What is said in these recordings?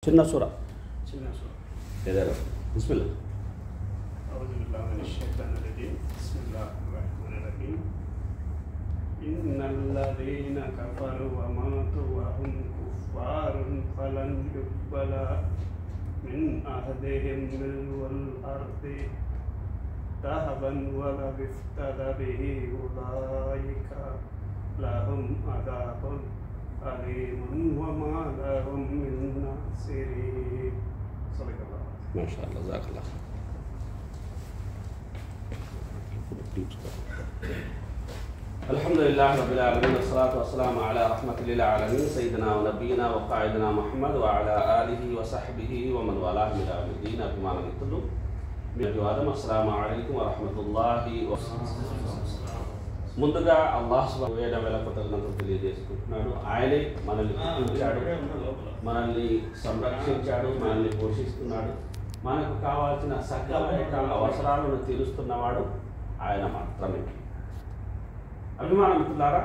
చిన్న సూర ఏదో బిస్మిల్లా. أعوذ بالله من الشيطان الرجيم بسم الله الرحمن الرحيم إن الذين كفروا وماتوا وهم كفار فلن يقبل من أحدهم ملء الأرض ذهبا ولو افتدى به أولئك لهم عذاب أليم وما لهم من ناصرين. صدق الله. ما شاء الله جزاك الله. الحمد لله رب العالمين والصلاة والسلام على رحمة للعالمين سيدنا ونبينا وقائدنا محمد وعلى آله وصحبه ومن والاه إلى يوم الدين. أبيمان الكل من السلام عليكم ورحمة الله وبركاته. ముందుగా అల్లాహ్ సుబ్హానహు వ తఆలా కృతజ్ఞతలు తెలియజేసుకుంటున్నాడు. ఆయనే మనల్ని పుట్టించాడు, మనల్ని సంరక్షించాడు, మనల్ని పోషిస్తున్నాడు, మనకు కావాల్సిన సకల అవసరాలను తీరుస్తున్నవాడు ఆయన మాత్రమే. అభిమాన మిత్రులారా,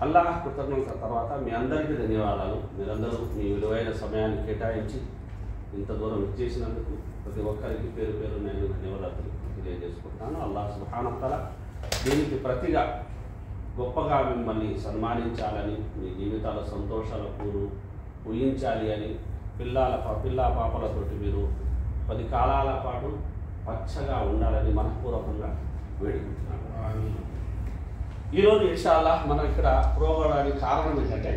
అల్లాహ్ కృతజ్ఞత తర్వాత మీ అందరికీ ధన్యవాదాలు. మీరందరూ మీ విలువైన సమయాన్ని కేటాయించి ఇంత దూరం ఇచ్చేసినందుకు ప్రతి ఒక్కరికి పేరు పేరు నేను ధన్యవాదాలు తెలియజేసుకుంటున్నాను. అల్లాహ్ సుబ్హానహు వ తఆలా దీనికి ప్రతిగా గొప్పగా మిమ్మల్ని సన్మానించాలని, మీ జీవితాల సంతోషాల పూరు ఊహించాలి అని, పిల్లా పాపలతోటి మీరు 10 కాలాల పాటు పచ్చగా ఉండాలని మనఃపూర్వకంగా వేడుకుంటున్నాను. ఈరోజు ఇన్షాల్లాహ్ మనం ఇక్కడ పురోగడానికి కారణం ఏంటంటే,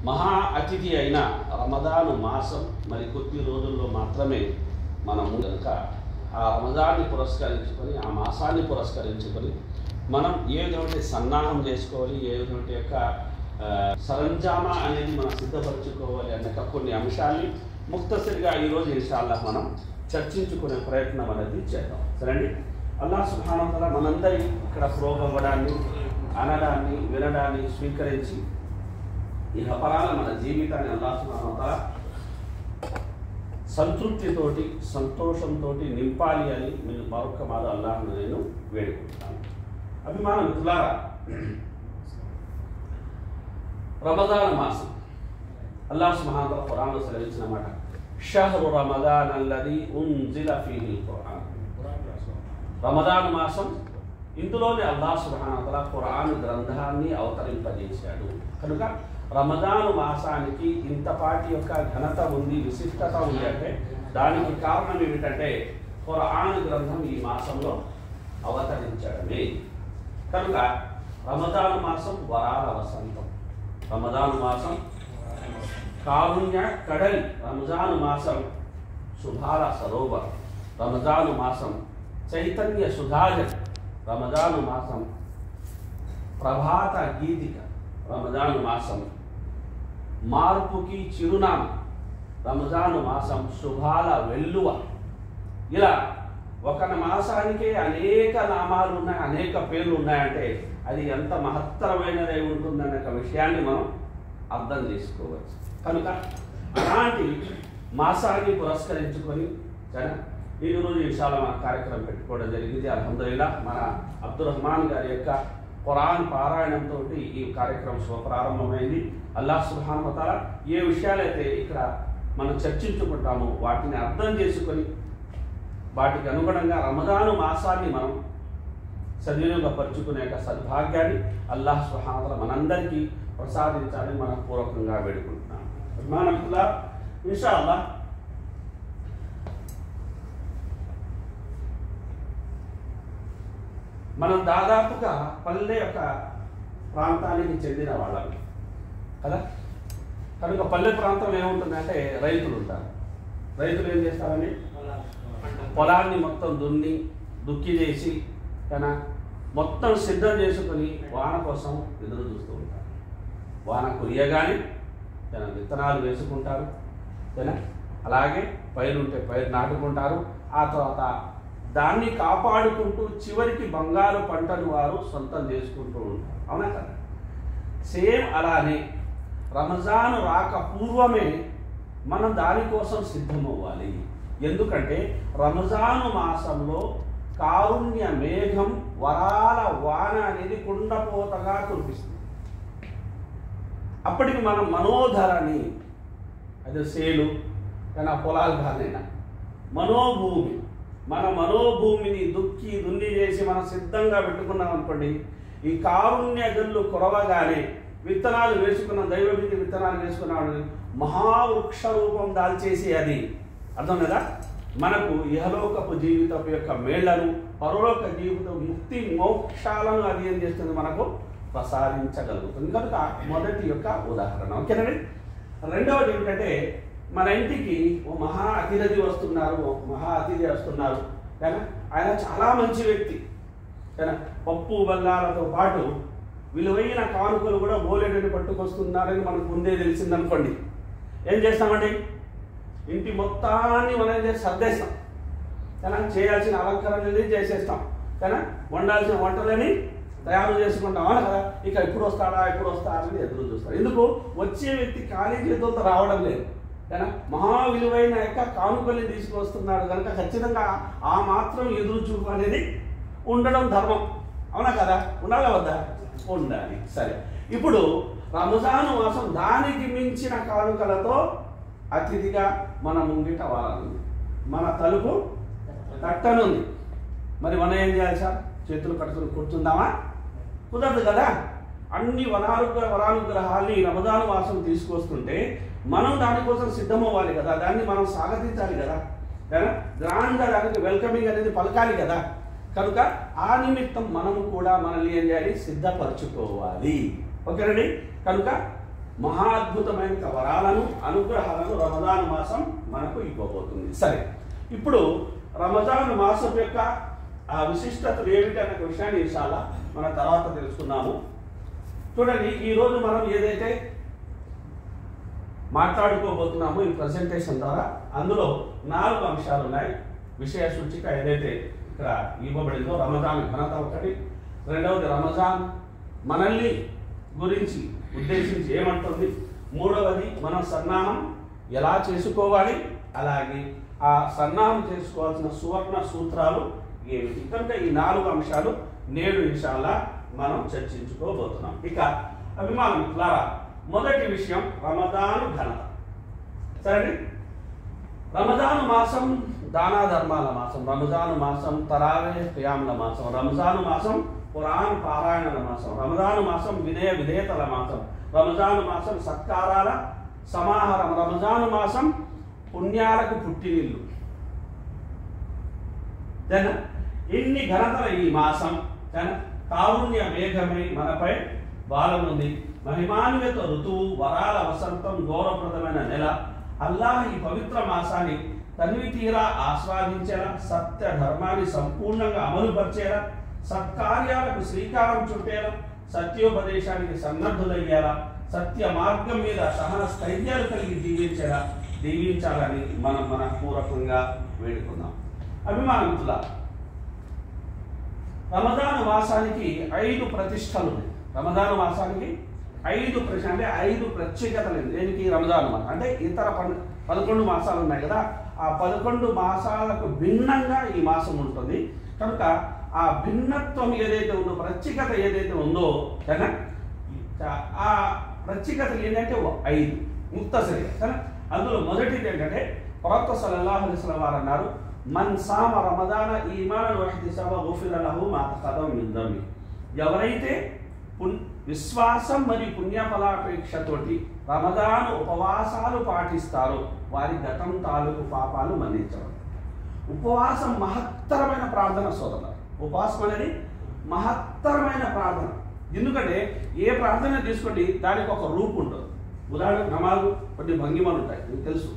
మహా అతిథి అయిన రమదాను మాసం మరి కొద్ది రోజుల్లో మాత్రమే మనము కనుక ఆ రమదాన్ని పురస్కరించుకొని, ఆ మాసాన్ని పురస్కరించుకొని మనం ఏదోటి సన్నాహం చేసుకోవాలి, ఏదోటి యొక్క సరంజామా అనేది మనం సిద్ధపరచుకోవాలి అన్న కొన్ని అంశాన్ని ముక్తసరిగా ఈరోజు ఇన్షాల్లాహ్ మనం చర్చించుకునే ప్రయత్నం అనేది చేద్దాం. సరేండి. అల్లాహ్ సుబ్హానహు వ తఆలా మనందరి ఇక్కడ పురోగమనాన్ని, అనడాన్ని, వినడాన్ని స్వీకరించి ఇహపరాల మన జీవితాన్ని అల్లాహ్ సుబ్హానహు వ తఆలా సంతృప్తితోటి, సంతోషంతో నింపాలి అని నేను మరొక మారు అల్లాహ్ను నేను వేడుకుంటున్నాను. అభిమాన మిత్రులారా, రమదాన్ మాసం అల్లాహ్ సుబ్హానహు వ తఆలా ఖురాన్లో సెలవించిన మాట, షహ్రు రమదాన్ అల్లదీ ఉన్జిల ఫీహిల్ ఖురాన్. రమదాన్ మాసం, ఇందులోనే అల్లాహ్ సుబ్హానహు వ తఆలా ఖురాన్ గ్రంథాన్ని అవతరింపజేశాడు. కనుక రమదాను మాసానికి ఇంతపాటి యొక్క ఘనత ఉంది, విశిష్టత ఉంది అంటే దానికి కారణం ఏమిటంటే ఖురాన్ గ్రంథం ఈ మాసంలో అవతరించడమే. కనుక రమదాను మాసం వరాల వసంతం, రమదాను మాసం కారుణ్య కడలి, రంజాను మాసం శుభాల సరోవరం, రమజాను మాసం చైతన్య సుధాజన్, రమజాను మాసం ప్రభాత గీతిక, రమజాను మాసం మార్పుకి చిరునామా, రమజాను మాసం శుభాల వెల్లువ. ఇలా ఒక మాసానికే అనేక నామాలు ఉన్నాయి, అనేక పేర్లు ఉన్నాయంటే అది ఎంత మహత్తరమైనదై ఉంటుందనే ఒక విషయాన్ని మనం అర్థం చేసుకోవచ్చు. కనుక అలాంటి మాసాన్ని పురస్కరించుకొని ఈరోజు ఇన్షాల్లాహ్ మన కార్యక్రమం పెట్టుకోవడం జరిగింది. అల్హమ్దులిల్లాహ్ మన అబ్దుల్ రహమాన్ గారి యొక్క ఖురాన్ పారాయణంతో ఈ కార్యక్రమం శుభప్రారంభమైంది. అల్లాహ్ సుబ్హానహు వ తఆలా ఏ విషయాలైతే ఇక్కడ మనం చర్చించుకుంటామో వాటిని అర్థం చేసుకొని వాటికి అనుగుణంగా రమదాను మాసాన్ని మనం సద్వినియోగపరుచుకునే యొక్క సద్భాగ్యాన్ని అల్లాహ్ సుబ్హానహు వ తఆలా మనందరికీ ప్రసాదించాలని మనపూర్వకంగా వేడుకుంటున్నాను. అభిమానులారా, ఇన్షాఅల్లాహ్ మనం దాదాపుగా పల్లె యొక్క ప్రాంతానికి చెందిన వాళ్ళని కదా. కనుక పల్లె ప్రాంతంలో ఏముంటుందంటే రైతులు ఉంటారు. రైతులు ఏం చేస్తారని పొలాన్ని మొత్తం దుక్కి చేసి కదా మొత్తం సిద్ధం చేసుకొని వాన కోసం ఎదురు చూస్తూ ఉంటారు. వాన కురియగానే విత్తనాలు వేసుకుంటారు, అలాగే పైరు ఉంటే పైరు నాటుకుంటారు. ఆ తర్వాత దాన్ని కాపాడుకుంటూ చివరికి బంగారు పంటను వారు సొంతం చేసుకుంటూ ఉంటారు. అవునా కదా. సేమ్ అలానే రంజాన్ రాక పూర్వమే మనం దానికోసం సిద్ధమవ్వాలి. ఎందుకంటే రంజాను మాసంలో కారుణ్య మేఘం, వరాల వాన అనేది కుండపోతగా కురిపిస్తుంది. అప్పటికి మనం మనోధరని అది సేలు కానీ ఆ పొలాలు కాదైనా మనోభూమి, మన మనోభూమిని దుక్కి దున్ని చేసి మనం సిద్ధంగా పెట్టుకున్నాం అనుకోండి, ఈ కారుణ్య గల్లు కురవగానే విత్తనాలు వేసుకున్న దైవభీతి విత్తనాలు వేసుకున్నాడు మహావృక్ష రూపం దాల్చేసి అది అర్థం కదా. మనకు ఇహలోకపు జీవితపు యొక్క మేళ్లను, పరలోక జీవిత ముక్తి మోక్షాలను అది ఏం చేస్తుంది, మనకు ప్రసాదించగలుగుతుంది. కనుక మొదటి యొక్క ఉదాహరణ. ఓకేనండి. రెండవది ఏమిటంటే, మన ఇంటికి ఓ మహా అతిథి వస్తున్నారు, కానీ ఆయన చాలా మంచి వ్యక్తి, కానీ పప్పు బెల్లాలతో పాటు విలువైన కానుకలు కూడా బోలెడని పట్టుకొస్తున్నారని మనకు ముందే తెలిసిందనుకోండి, ఏం చేస్తామండి, ఇంటి మొత్తాన్ని మనం చేసి సర్దేస్తాం, కానీ చేయాల్సిన అలంకరణని చేసేస్తాం, కానీ వండాల్సిన వంటలని తయారు చేసుకుంటాం. అవునా కదా. ఇక ఎప్పుడు వస్తాడా అని ఎదురు చూస్తారు. ఎందుకు, వచ్చే వ్యక్తి ఖాళీ చేతులతో రావడం లేదు, కానీ మహా విలువైన యొక్క కానుకల్ని తీసుకువస్తున్నాడు కనుక ఖచ్చితంగా ఆ మాత్రం ఎదురు చూపు అనేది ఉండడం ధర్మం. అవునా కదా. ఉండాలా వద్దా? ఉండాలి. సరే, ఇప్పుడు రంజాను మాసం దానికి మించిన కానుకలతో అతిథిగా మన ముంగిట వారాలి, మన తలుపు తట్టనుంది. మరి మనం ఏం చేయాలి సార్? చేతులు కట్టుకుని కూర్చుందామా? కుదరదు కదా. అన్ని వరానుగ్రహాల్ని రంజాను మాసం తీసుకొస్తుంటే మనం దానికోసం సిద్ధమవ్వాలి కదా, దాన్ని మనం స్వాగతించాలి కదా, గ్రాండ్గా దానికి వెల్కమింగ్ అనేది పలకాలి కదా. కనుక ఆ నిమిత్తం మనము కూడా మనల్ని ఏం చేయాలి, సిద్ధపరచుకోవాలి. ఓకేనండి. కనుక మహా అద్భుతమైన వరాలను, అనుగ్రహాలను రంజాను మాసం మనకు ఇవ్వబోతుంది. సరే, ఇప్పుడు రంజాను మాసం యొక్క ఆ విశిష్టతలు ఏమిటి అనే విషయాన్ని ఇన్షాల్లా మనం తర్వాత తెలుసుకున్నాము. చూడండి, ఈరోజు మనం ఏదైతే మాట్లాడుకోబోతున్నామో ఈ ప్రజెంటేషన్ ద్వారా, అందులో 4 అంశాలు ఉన్నాయి. విషయ సూచిక ఏదైతే ఇక్కడ ఇవ్వబడిందో, రంజాన్ ఘనత ఒకటి, రెండవది రంజాన్ మనల్ని గురించి ఉద్దేశించి ఏమంటుంది, మూడవది మనం సన్నాహం ఎలా చేసుకోవాలి, అలాగే ఆ సన్నాహం చేసుకోవాల్సిన సువర్ణ సూత్రాలు ఏమిటి. కనుక ఈ 4 అంశాలు నేడు ఇన్షాల్లా మనం చర్చించుకోబోతున్నాం. ఇక అభిమానులారా, మొదటి విషయం రమదాను ఘనత. సరే, రమదాను మాసం దానా ధర్మాల మాసం, రంజాను మాసం తరావే ఖియాముల మాసం, రంజాను మాసం ఖురాన్ పారాయణల మాసం, రంజాను మాసం వినయ విధేయతల మాసం, రంజాను మాసం సత్కారాల సమాహారం, రంజాను మాసం పుణ్యాలకు పుట్టినిల్లు. ఇన్ని ఘనతల ఈ మాసం కారుణ్య మేఘమై మనపై వాలనుంది. మహిమాన్విత ఋతువు, వరాల వసంతం, గౌరవప్రదమైన నెల. అల్లాహ్ ఈ పవిత్ర మాసాన్ని తనివి తీరా ఆస్వాదించేలా, సత్య ధర్మాన్ని సంపూర్ణంగా అమలుపరిచేలా, సత్కార్యాలకు శ్రీకారం చుట్టేలా, సత్యోపదేశానికి సన్నద్ధులయ్యేలా, సత్య మార్గం మీద సహన స్థైర్యాలు కలిగి దీవించాలని మనం మనపూర్వకంగా వేడుకున్నాం. అభిమానుల రమదాను మాసానికి 5 ప్రతిష్టలు ఉన్నాయి. రమదాను మాసానికి 5 అంటే 5 ప్రత్యేకతలు. దేనికి? రమదాను మాసం అంటే ఇతర 11 మాసాలు ఉన్నాయి కదా, ఆ 11 మాసాలకు భిన్నంగా ఈ మాసం ఉంటుంది. కనుక ఆ భిన్నత్వం ఏదైతే ఉందో, ప్రత్యేకత ఏదైతే ఉందో, ఆ ప్రత్యేకతలు ఏంటంటే 5 ముక్తసరిగా. అందులో మొదటిది ఏంటంటే, ప్రవక్త సల్లల్లాహు అలైహి వసల్లం వారు అన్నారు, మన్ సామ రమదాన ఈమానన్ వహ్తిసాబన్ గుఫిర లహు మా తఖద్దమ మిన్ దమ్మి. ఎవరైతే విశ్వాసం మరియు పుణ్యఫలాపేక్షతోటి రమదాను ఉపవాసాలు పాటిస్తారో వారి గతం తాలూకు పాపాలు మన్నించడం. ఉపవాసం మహత్తరమైన ప్రార్థన సోదరులు. ఉపవాసం అనేది మహత్తరమైన ప్రార్థన. ఎందుకంటే ఏ ప్రార్థన తీసుకోండి దానికి ఒక రూపు ఉంటుంది. ఉదాహరణకు నమాజు కొన్ని భంగిమలు ఉంటాయి, మీకు తెలుసు.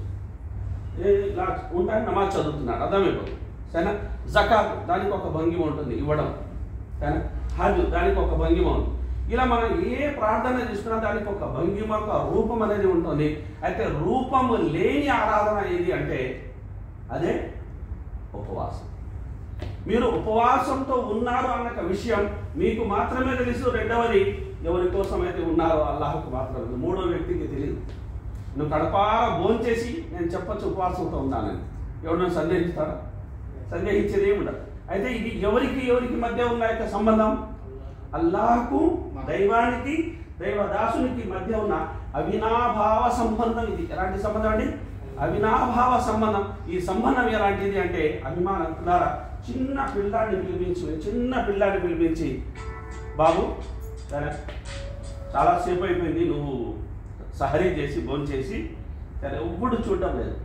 ఇలా ఉంటాయి, నమాజ్ చదువుతున్నాడు అర్థమైపోతుంది. సరేనా? జకాత్ దానికి ఒక భంగిమ ఉంటుంది, ఇవ్వడం. సరేనా? హజ్ దానికి ఒక భంగిమ ఉంటుంది. ఇలా మనం ఏ ప్రార్థన తీసుకున్నా దానికి ఒక భంగిమ, ఒక రూపం అనేది ఉంటుంది. అయితే రూపము లేని ఆరాధన ఏది అంటే అదే ఉపవాసం. మీరు ఉపవాసంతో ఉన్నారు అన్న విషయం మీకు మాత్రమే తెలుసు. రెండవది, ఎవరి కోసం అయితే ఉన్నారో అల్లాహ్కు మాత్రమే, మూడో వ్యక్తికి తెలియదు. నువ్వు కడపార భోంచేసి నేను చెప్పచ్చు ఉపవాసంతో ఉన్నానని, ఎవరు సందేహిస్తారా? సందేహించేది ఏమి ఉండదు. అయితే ఇది ఎవరికి మధ్య ఉన్న యొక్క సంబంధం? అల్లాహ్కు, దైవానికి, దైవదాసునికి మధ్య ఉన్న అవినాభావ సంబంధం. ఇది ఎలాంటి సంబంధం అండి? అవినాభావ సంబంధం. ఈ సంబంధం ఎలాంటిది అంటే అభిమానులారా, చిన్న పిల్లాన్ని పిలిపించి బాబు సరే చాలాసేపు అయిపోయింది, నువ్వు సహరీ చేసి భోజనం చేసి సరే ఎప్పుడు చూడడం లేదు,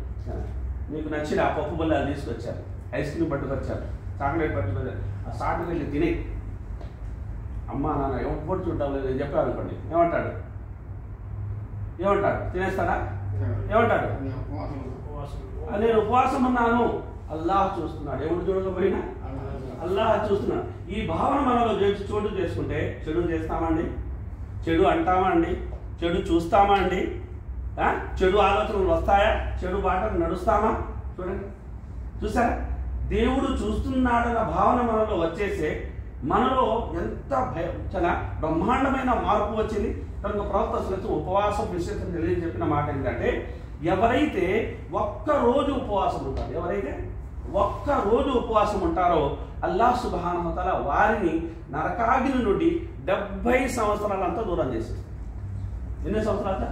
నీకు నచ్చిన ఆ పప్పు బల్లాలు తీసుకొచ్చారు, ఐస్ క్రీమ్ పట్టుకొచ్చారు, చాక్లెట్ పట్టుకొచ్చారు, ఆ సాటుకు వెళ్ళి తినే అమ్మా నాన్న ఎప్పుడు చూడడం లేదు అని చెప్పాను అనుకోండి, ఏమంటాడు? తినేస్తాడా? ఏమంటాడు? నేను ఉపవాసం ఉన్నాను, అల్లాహ్ చూస్తున్నాడు. ఎవడు చూడకపోయినా అల్లాహ్ చూస్తున్నాడు. ఈ భావన మనలో చోటు చేసుకుంటే చెడు చేస్తామండి, చెడు అంటామా అండి, చెడు చూస్తామా అండి, చెడు ఆలోచనలు వస్తాయా, చెడు బాటలు నడుస్తామా? చూడండి, చూసారా? దేవుడు చూస్తున్నాడన్న భావన మనలో వచ్చేసే మనలో ఎంత చాలా బ్రహ్మాండమైన మార్పు వచ్చింది. కనుక ప్రవక్త ఉపవాసం విశేషం తెలియని చెప్పిన మాట ఏంటంటే, ఎవరైతే ఒక్కరోజు ఉపవాసం ఉంటారో అల్లాహ్ సుబ్హానహు వ తఆలా వారిని నరకాగ్ని నుండి 70 సంవత్సరాలంతా దూరం చేసేస్తారు. ఎన్ని సంవత్సరాలు?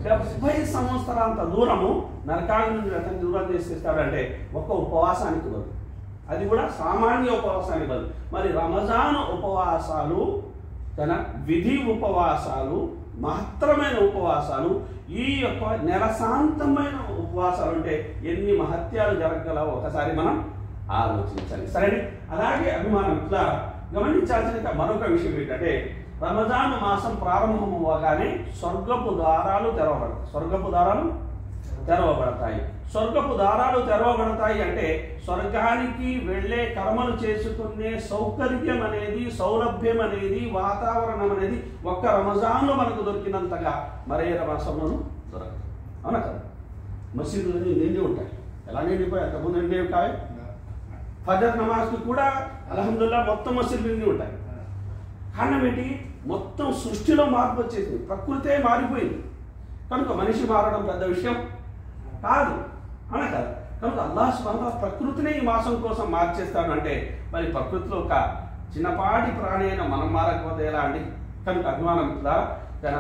70 సంవత్సరాలంత దూరము నరకాగ్ని నుండి అతన్ని దూరం చేసేస్తాడంటే ఒక్క ఉపవాసానికి బదులు, అది కూడా సామాన్య ఉపవాసానికి బదులు. మరి రంజాన్ ఉపవాసాలు, తన విధి ఉపవాసాలు, మహత్తరమైన ఉపవాసాలు, ఈ యొక్క నెలశాంతమైన ఉపవాసాలు అంటే ఎన్ని మహత్యాలు జరగగలవో ఒకసారి మనం ఆలోచించాలి. సరే, అలాగే అభిమానం ఇట్లా గమనించాల్సిన మరొక విషయం ఏంటంటే, రంజాన్ మాసం ప్రారంభమవగానే స్వర్గపు ద్వారాలు తెరవబడతాయి. అంటే స్వర్గానికి వెళ్ళే కర్మలు చేసుకునే సౌకర్యం అనేది, సౌలభ్యం అనేది, వాతావరణం అనేది ఒక్క రంజాన్లో మనకు దొరికినంతగా మరే మాసంలోనూ దొరకదు. అవునా కదా? మసీదులన్నీ నిండి ఉంటాయి. ఎలా నిండిపోయి అంతకుముందు నిండేవి కావు. ఫజర్ నమాజ్కి కూడా అల్హమ్దుల్లాహ్ మొత్తం మసీదులు నిండి ఉంటాయి. కారణం ఏంటి? మొత్తం సృష్టిలో మార్పు వచ్చేసింది, ప్రకృతే మారిపోయింది. కనుక మనిషి మారడం పెద్ద విషయం కాదు, అవునా కదా? కనుక అల్లాహ్ సుబ్హానహు వ తఆలా ప్రకృతిని ఈ మాసం కోసం మార్చేస్తాడు అంటే, మరి ప్రకృతిలో ఒక చిన్నపాటి ప్రాణి అయినా మనం మారకపోతే ఎలా అండి? కనుక అభిమానం తన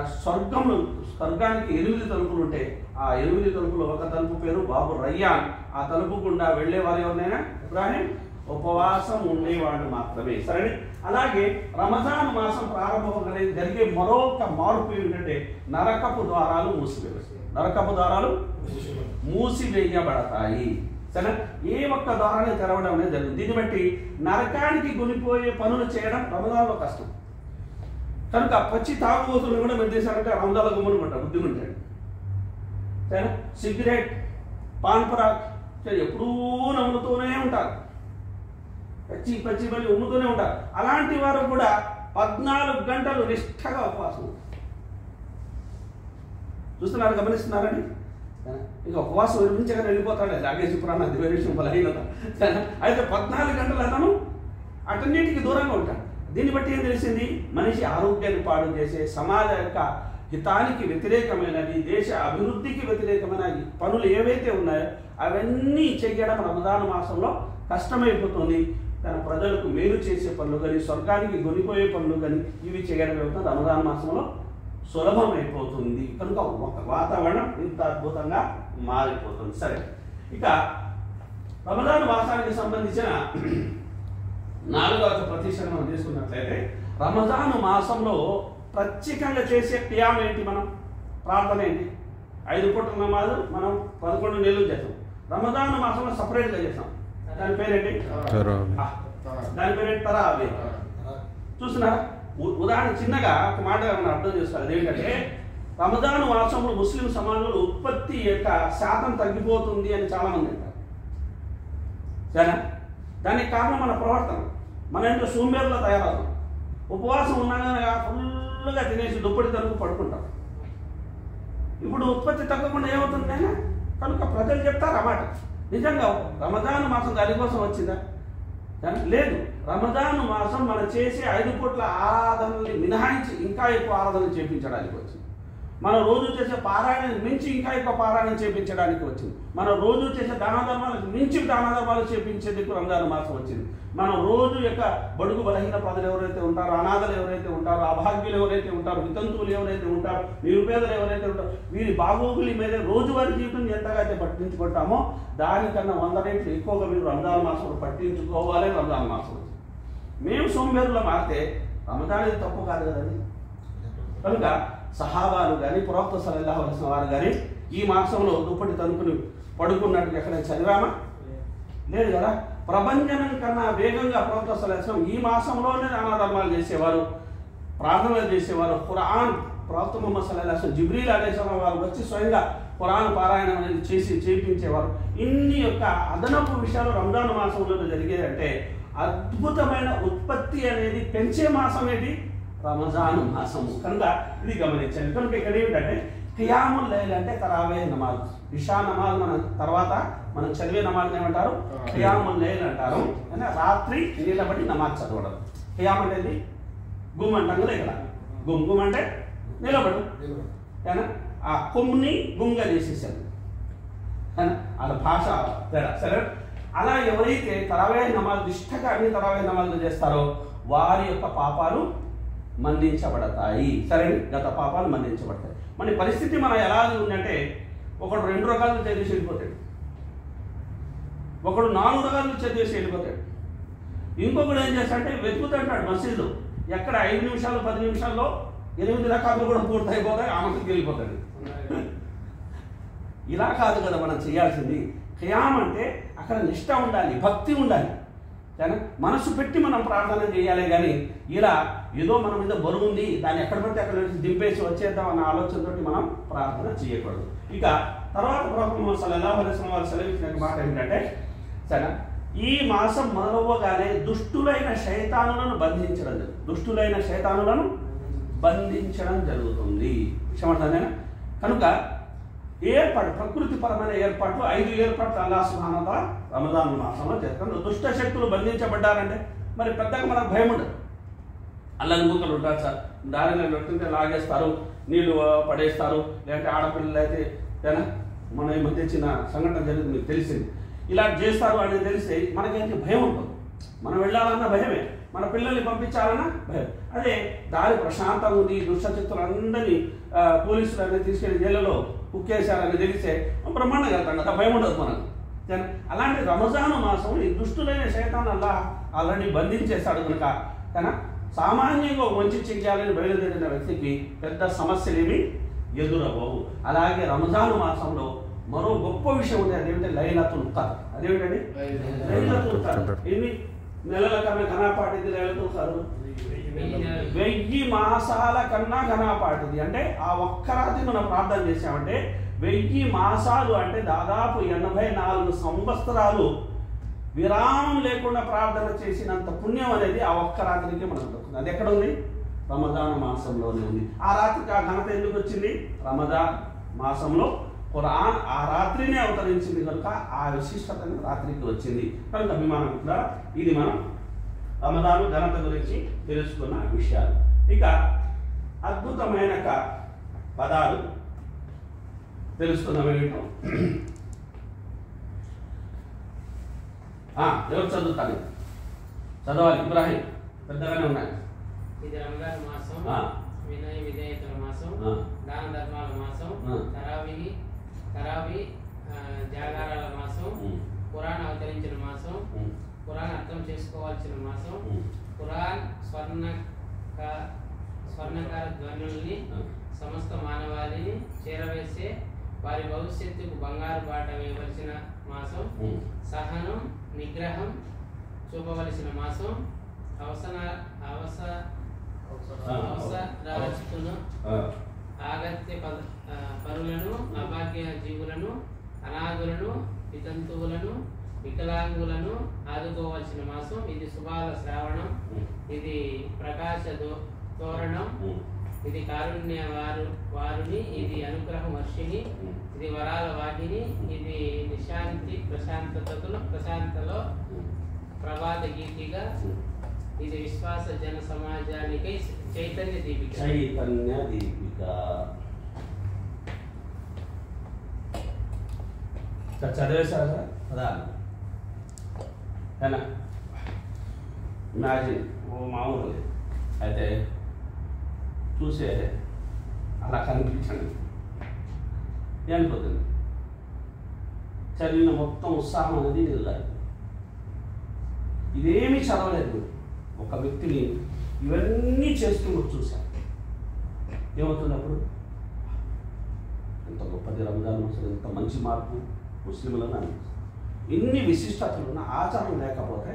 స్వర్గానికి 8 తలుపులు ఉంటే ఆ 8 తలుపులు ఒక తలుపు పేరు బాబు రయ్యాన్. ఆ తలుపు గుండా వెళ్ళే వారు ఎవరైనా ఇబ్రాహీం ఉపవాసం ఉండేవాళ్ళు మాత్రమే. సరే, అలాగే రంజాన్ మాసం ప్రారంభంగానే జరిగే మరొక మార్పు ఏమిటంటే నరకపు ద్వారాలు మూసివేయబడతాయి. సరే, ఏ ఒక్క ద్వారాన్ని తెరవడం అనేది జరుగుతుంది. దీన్ని బట్టి నరకానికి కొనిపోయే పనులు చేయడం రంజాన్లో కష్టం. కనుక పచ్చి తాగుబోతులు కూడా మేము చేశారంటే రంజాన్లో గుమ్మనుకుంటారు, బుద్ధిగుంటాడు. సరే, సిగరెట్, పాన్ పరాగ్ ఎప్పుడూ నమ్ముతూనే ఉంటారు, పచ్చి మళ్ళీ ఉమ్ముతూనే ఉంటారు. అలాంటి వారు కూడా 14 గంటలు నిష్ఠగా ఉపవాసం చూస్తున్నారు, గమనిస్తున్నారండి. ఇంకా ఉపవాసం విరమించగా వెళ్ళిపోతాడు, లాగేసి పురాణ దివ్యవిషయం బలహీనత. అయితే 14 గంటలు అతను అటన్నిటికీ దూరంగా ఉంటాడు. దీన్ని బట్టి ఏం తెలిసింది? మనిషి ఆరోగ్యాన్ని పాడు చేసే, సమాజ యొక్క హితానికి వ్యతిరేకమైనది, దేశ అభివృద్ధికి వ్యతిరేకమైన పనులు ఏవైతే ఉన్నాయో అవన్నీ చేయడం రంజాన్ మాసంలో కష్టమైపోతుంది. తన ప్రజలకు మేలు చేసే పనులు కానీ, స్వర్గానికి కొనిపోయే పనులు కానీ ఇవి చేయడం అవుతుంది రంజాన్ మాసంలో సులభమైపోతుంది. కనుక ఒక వాతావరణం ఇంత అద్భుతంగా మారిపోతుంది. సరే, ఇక రంజాన్ మాసానికి సంబంధించిన 4వ ప్రతిష్టను మనం తీసుకున్నట్లయితే, రంజాన్ మాసంలో ప్రత్యేకంగా చేసే క్రియాలు ఏంటి? మనం ప్రార్థన ఏంటి? 5 పూటల నమాజు మనం 11 నెలలు చేస్తాం. రంజాన్ మాసంలో సపరేట్గా చేస్తాం. దాని పేరేంటి? తరావీ. చూస్తున్నారా? ఉదాహరణ చిన్నగా ఒక మాట మనం అర్థం చేసుకోవాలి. అదేంటంటే, రంజాన్ మాసంలో ముస్లిం సమాజంలో ఉత్పత్తి యొక్క శాతం తగ్గిపోతుంది అని చాలామంది అంటారు. సరేనా? దానికి కారణం మన ప్రవర్తన. మన ఇంట్లో సోంబేరులో తయారవుతాం. ఉపవాసం ఉన్నాగా ఫుల్గా తినేసి దుప్పటి తలుపు పడుకుంటాం. ఇప్పుడు ఉత్పత్తి తగ్గకుండా ఏమవుతుంది అయినా? కనుక ప్రజలు చెప్తారు అన్నమాట. నిజంగా రంజాన్ మాసం దానికోసం వచ్చిందా? లేదు. రంజాన్ మాసం మనం చేసే 5 పూట్ల ఆరాధనల్ని మినహాయించి ఇంకా ఎక్కువ ఆరాధనలు చేయించడానికి వచ్చింది. మనం రోజు చేసే పారాయణం మించి ఇంకా ఎక్కువ పారాయణం చేయించడానికి వచ్చింది. మనం రోజు చేసే దానధర్మాలకు మించి దానధర్మాలు చేయించేందుకు రంజాన్ మాసం వచ్చింది. మనం రోజు యొక్క బడుగు బలహీన ప్రజలు ఎవరైతే ఉంటారో, అనాథలు ఎవరైతే ఉంటారో, అభాగ్యులు ఎవరైతే ఉంటారో, వితంతువులు ఎవరైతే ఉంటారో, నిరుపేదలు ఎవరైతే ఉంటారో, వీరి బాగోగుల మీద రోజువారీ జీవితం ఎంతగా అయితే పట్టించుకుంటామో దానికన్నా 100 రెట్లు ఎక్కువగా మీరు రంజాన్ మాసంలో పట్టించుకోవాలి. రంజాన్ మాసం వచ్చింది. మేము సోంబేరులో మారితే రంజాన్ ఇది తప్పు కాదు కదండి. కనుక సహాబాలు కానీ ప్రవక్త సల్లల్లాహు అలైహి వసల్లం వారు కానీ ఈ మాసంలో దుప్పటి తనుకుని పడుకున్నట్టు ఎక్కడైనా చదివామా? లేదు కదా. ప్రభంజనం కన్నా వేగంగా ప్రవక్త సల్లల్లాహు అలైహి వసల్లం ఈ మాసంలోనే దానధర్మాలు చేసేవారు, ప్రార్థనలు చేసేవారు. ఖురాన్ ప్రవక్త ముహమ్మద్ సల్లల్లాహు అలైహి వసల్లం జిబ్రీల్ అలైహిస్సలాం వారు వచ్చి స్వయంగా ఖురాన్ పారాయణం అనేది చేయించేవారు. ఇన్ని యొక్క అదనపు విషయాలు రంజాన్ మాసంలో జరిగేదంటే అద్భుతమైన ఉత్పత్తి అనేది పెంచే మాసం ఏంటి? రమజాను మాసము. కనుక ఇది గమనించండి. కనుక ఇక్కడ ఏమిటంటే ఖియాముల్ లైల్ అంటే తరావీహ్ నమాజ్. ఇషా నమాజ్ మన తర్వాత మనం చదివే నమాజ్ ఏమంటారు? ఖియాముల్ లైల్ అంటారు. అంటే రాత్రి నిలబడి నమాజ్ చదవడం. ఖియామ్ అంటే గుమ్ అంటాం కదా. ఇక్కడ గుమ్ అంటే నిలబడు. కానీ ఆ కొమ్ముని గుమ్గా చేసేసారు. వాళ్ళ భాష తేడా. సరే, అలా ఎవరైతే తరావీహ్ నమాజ్ నిష్ఠగా అన్ని తరావీహ్ నమాజులు చేస్తారో వారి యొక్క పాపాలు మన్నించబడతాయి. సరే, గత పాపాలు మన్నించబడతాయి. మన పరిస్థితి మనం ఎలా ఉందంటే ఒకడు 2 రకాలు చదివేసి వెళ్ళిపోతాడు, ఒకడు 4 రకాలు చదివేసి వెళ్ళిపోతాడు, ఇంకొకడు ఏం చేస్తాడంటే వెతుకుతుంటాడు మసీదులో ఎక్కడ 5 నిమిషాలు 10 నిమిషాల్లో 8 రకాలు కూడా పూర్తయిపోతాయి, ఆమెకు వెళ్ళిపోతాడు. ఇలా కాదు కదా మనం చేయాల్సింది. ఖియామ్ అంటే అక్కడ నిష్ఠ ఉండాలి, భక్తి ఉండాలి, కానీ మనసు పెట్టి మనం ప్రార్థన చేయాలి. కానీ ఇలా ఏదో మన మీద బరువు ఉంది దాన్ని ఎక్కడ పడితే అక్కడ దింపేసి వచ్చేద్దాం అన్న ఆలోచనతో మనం ప్రార్థన చేయకూడదు. ఇక తర్వాత ప్రవక్త ముహమ్మద్ సల్లల్లాహు అలైహి వసల్లం వారు సెలవిచ్చిన మాట ఏంటంటే, సరే, ఈ మాసం మొదలవ్వగానే దుష్టులైన శైతానులను బంధించడం జరుగుతుంది. విషయమంటానేనా? కనుక ఏర్పాటు, ప్రకృతిపరమైన ఏర్పాట్లు 5 ఏర్పాట్లు అల్లాహ్ సుబ్హానహు వ తఆలా రమజాన్ మాసంలో చేస్తారు. దుష్ట శక్తులు బంధించబడ్డారంటే మరి పెద్దగా మనకు భయం ఉండదు. అల్లని మూకలు ఉంటారు సార్, దారిలో పెట్టుకుంటే లాగేస్తారు, నీళ్లు పడేస్తారు, లేదంటే ఆడపిల్లలు అయితే మన ఈ మధ్య చిన్న సంఘటన జరిగింది మీకు తెలిసింది. ఇలా చేస్తారు అనేది తెలిస్తే మనకేంటి భయం ఉంటుంది. మనం వెళ్ళాలన్నా భయమే, మన పిల్లల్ని పంపించాలన్నా భయం. అదే దారి ప్రశాంతంగా ఉంది, దుష్టశక్తులందరినీ పోలీసులు అనేది తీసుకెళ్లి జైలులో కుక్కేశారని తెలిస్తే బ్రహ్మాండంగా వెళ్తాం కదా, భయం ఉండదు మనకు. అలాంటి రంజాన్ మాసం ఈ దుష్టులైన శైతాన్ అల్లాహ్ ఆల్రెడీ బంధించేశాడు కనుక కానీ సామాన్యంగా మంచి చెయ్యాలని బయలుదేరిన వ్యక్తికి పెద్ద సమస్యలేమి ఎదురవ్వవు. అలాగే రంజాన్ మాసంలో మరో గొప్ప విషయం ఉంది, అదేమిటంటే లైలతుల్ ఖద్ర్. అదేమిటండి లైలతుల్ ఖద్ర్? ఎన్ని నెలల కన్నా ఘనపాటిది లైలతుల్ ఖద్ర్? 1000 మాసాల కన్నా ఘనపాటిది. అంటే ఆ ఒక్క రాత్రి మనం ప్రార్థన చేసామంటే 1000 మాసాలు అంటే దాదాపు 84 సంవత్సరాలు విరామం లేకుండా ప్రార్థన చేసినంత పుణ్యం అనేది ఆ ఒక్క రాత్రికి మనకు దొరుకుతుంది. అది ఎక్కడ ఉంది? రమజాన్ మాసంలోనే ఉంది. ఆ రాత్రికి ఆ ఘనత ఎందుకు వచ్చింది? రమజాన్ మాసంలో ఖురాన్ ఆ రాత్రినే అవతరించింది కనుక ఆ విశిష్టత రాత్రికి వచ్చింది. కనుక అభిమానం కూడా ఇది మనం రమజాన్ ఘనత గురించి తెలుసుకున్న విషయాలు. ఇక అద్భుతమైన పదాలు తెలుసుకుందాం. ఏంటో ఎవరు చదువుతాను? చదవాలి. ఇబ్రాహీం పెద్దగానే ఉన్నాయి. ఇది రంజాన్ మాసం, వినయ విధేయతల మాసం, దాన ధర్మాల మాసం, తరావీ జాగారాల మాసం, ఖురాన్ అవతరించిన మాసం, ఖురాన్ అర్థం చేసుకోవాల్సిన మాసం, ఖురాన్ స్వర్ణకార ధ్వనుల్ని సమస్త మానవాళిని చేరవేసే వారి భవిష్యత్తుకు బంగారు బాట వేయవలసిన మాసం, సహనం నిగ్రహం చూపవలసిన మాసం, అవసరాలను ఆగత్య పరులను అభాగ్య జీవులను అనాథులను వితంతువులను వికలాంగులను ఆదుకోవాల్సిన మాసం. ఇది శుభాల శ్రావణం, ఇది ప్రకాశ తోరణం, ఇది కారుణ్య వారుని, ఇది అనుగ్రహ వర్షిణి, ఇది వరాల వాహిని, ఇది నిశాంతి ప్రశాంతలో ప్రభాత గీతిగా, ఇది విశ్వాస జన సమాజానికి చైతన్య దీపిక. చదివేశారు కదా పదాలు ఏనా ఇమాజిన్ ఓ మామూలు అయితే చూసే అలా కనిపించండి ఏమనిపోతుంది చదివిన మొత్తం ఉత్సాహం అనేది నిలదు. ఇదేమీ చదవలేదు ఒక వ్యక్తిని ఇవన్నీ చేస్తూ చూశాను. ఏమవుతుంది అప్పుడు? ఎంత గొప్పది రంజాన్ మాసం, ఎంత మంచి మార్పు ముస్లింలను అనిపిస్తుంది. ఇన్ని విశిష్టతలు ఉన్న ఆచారం లేకపోతే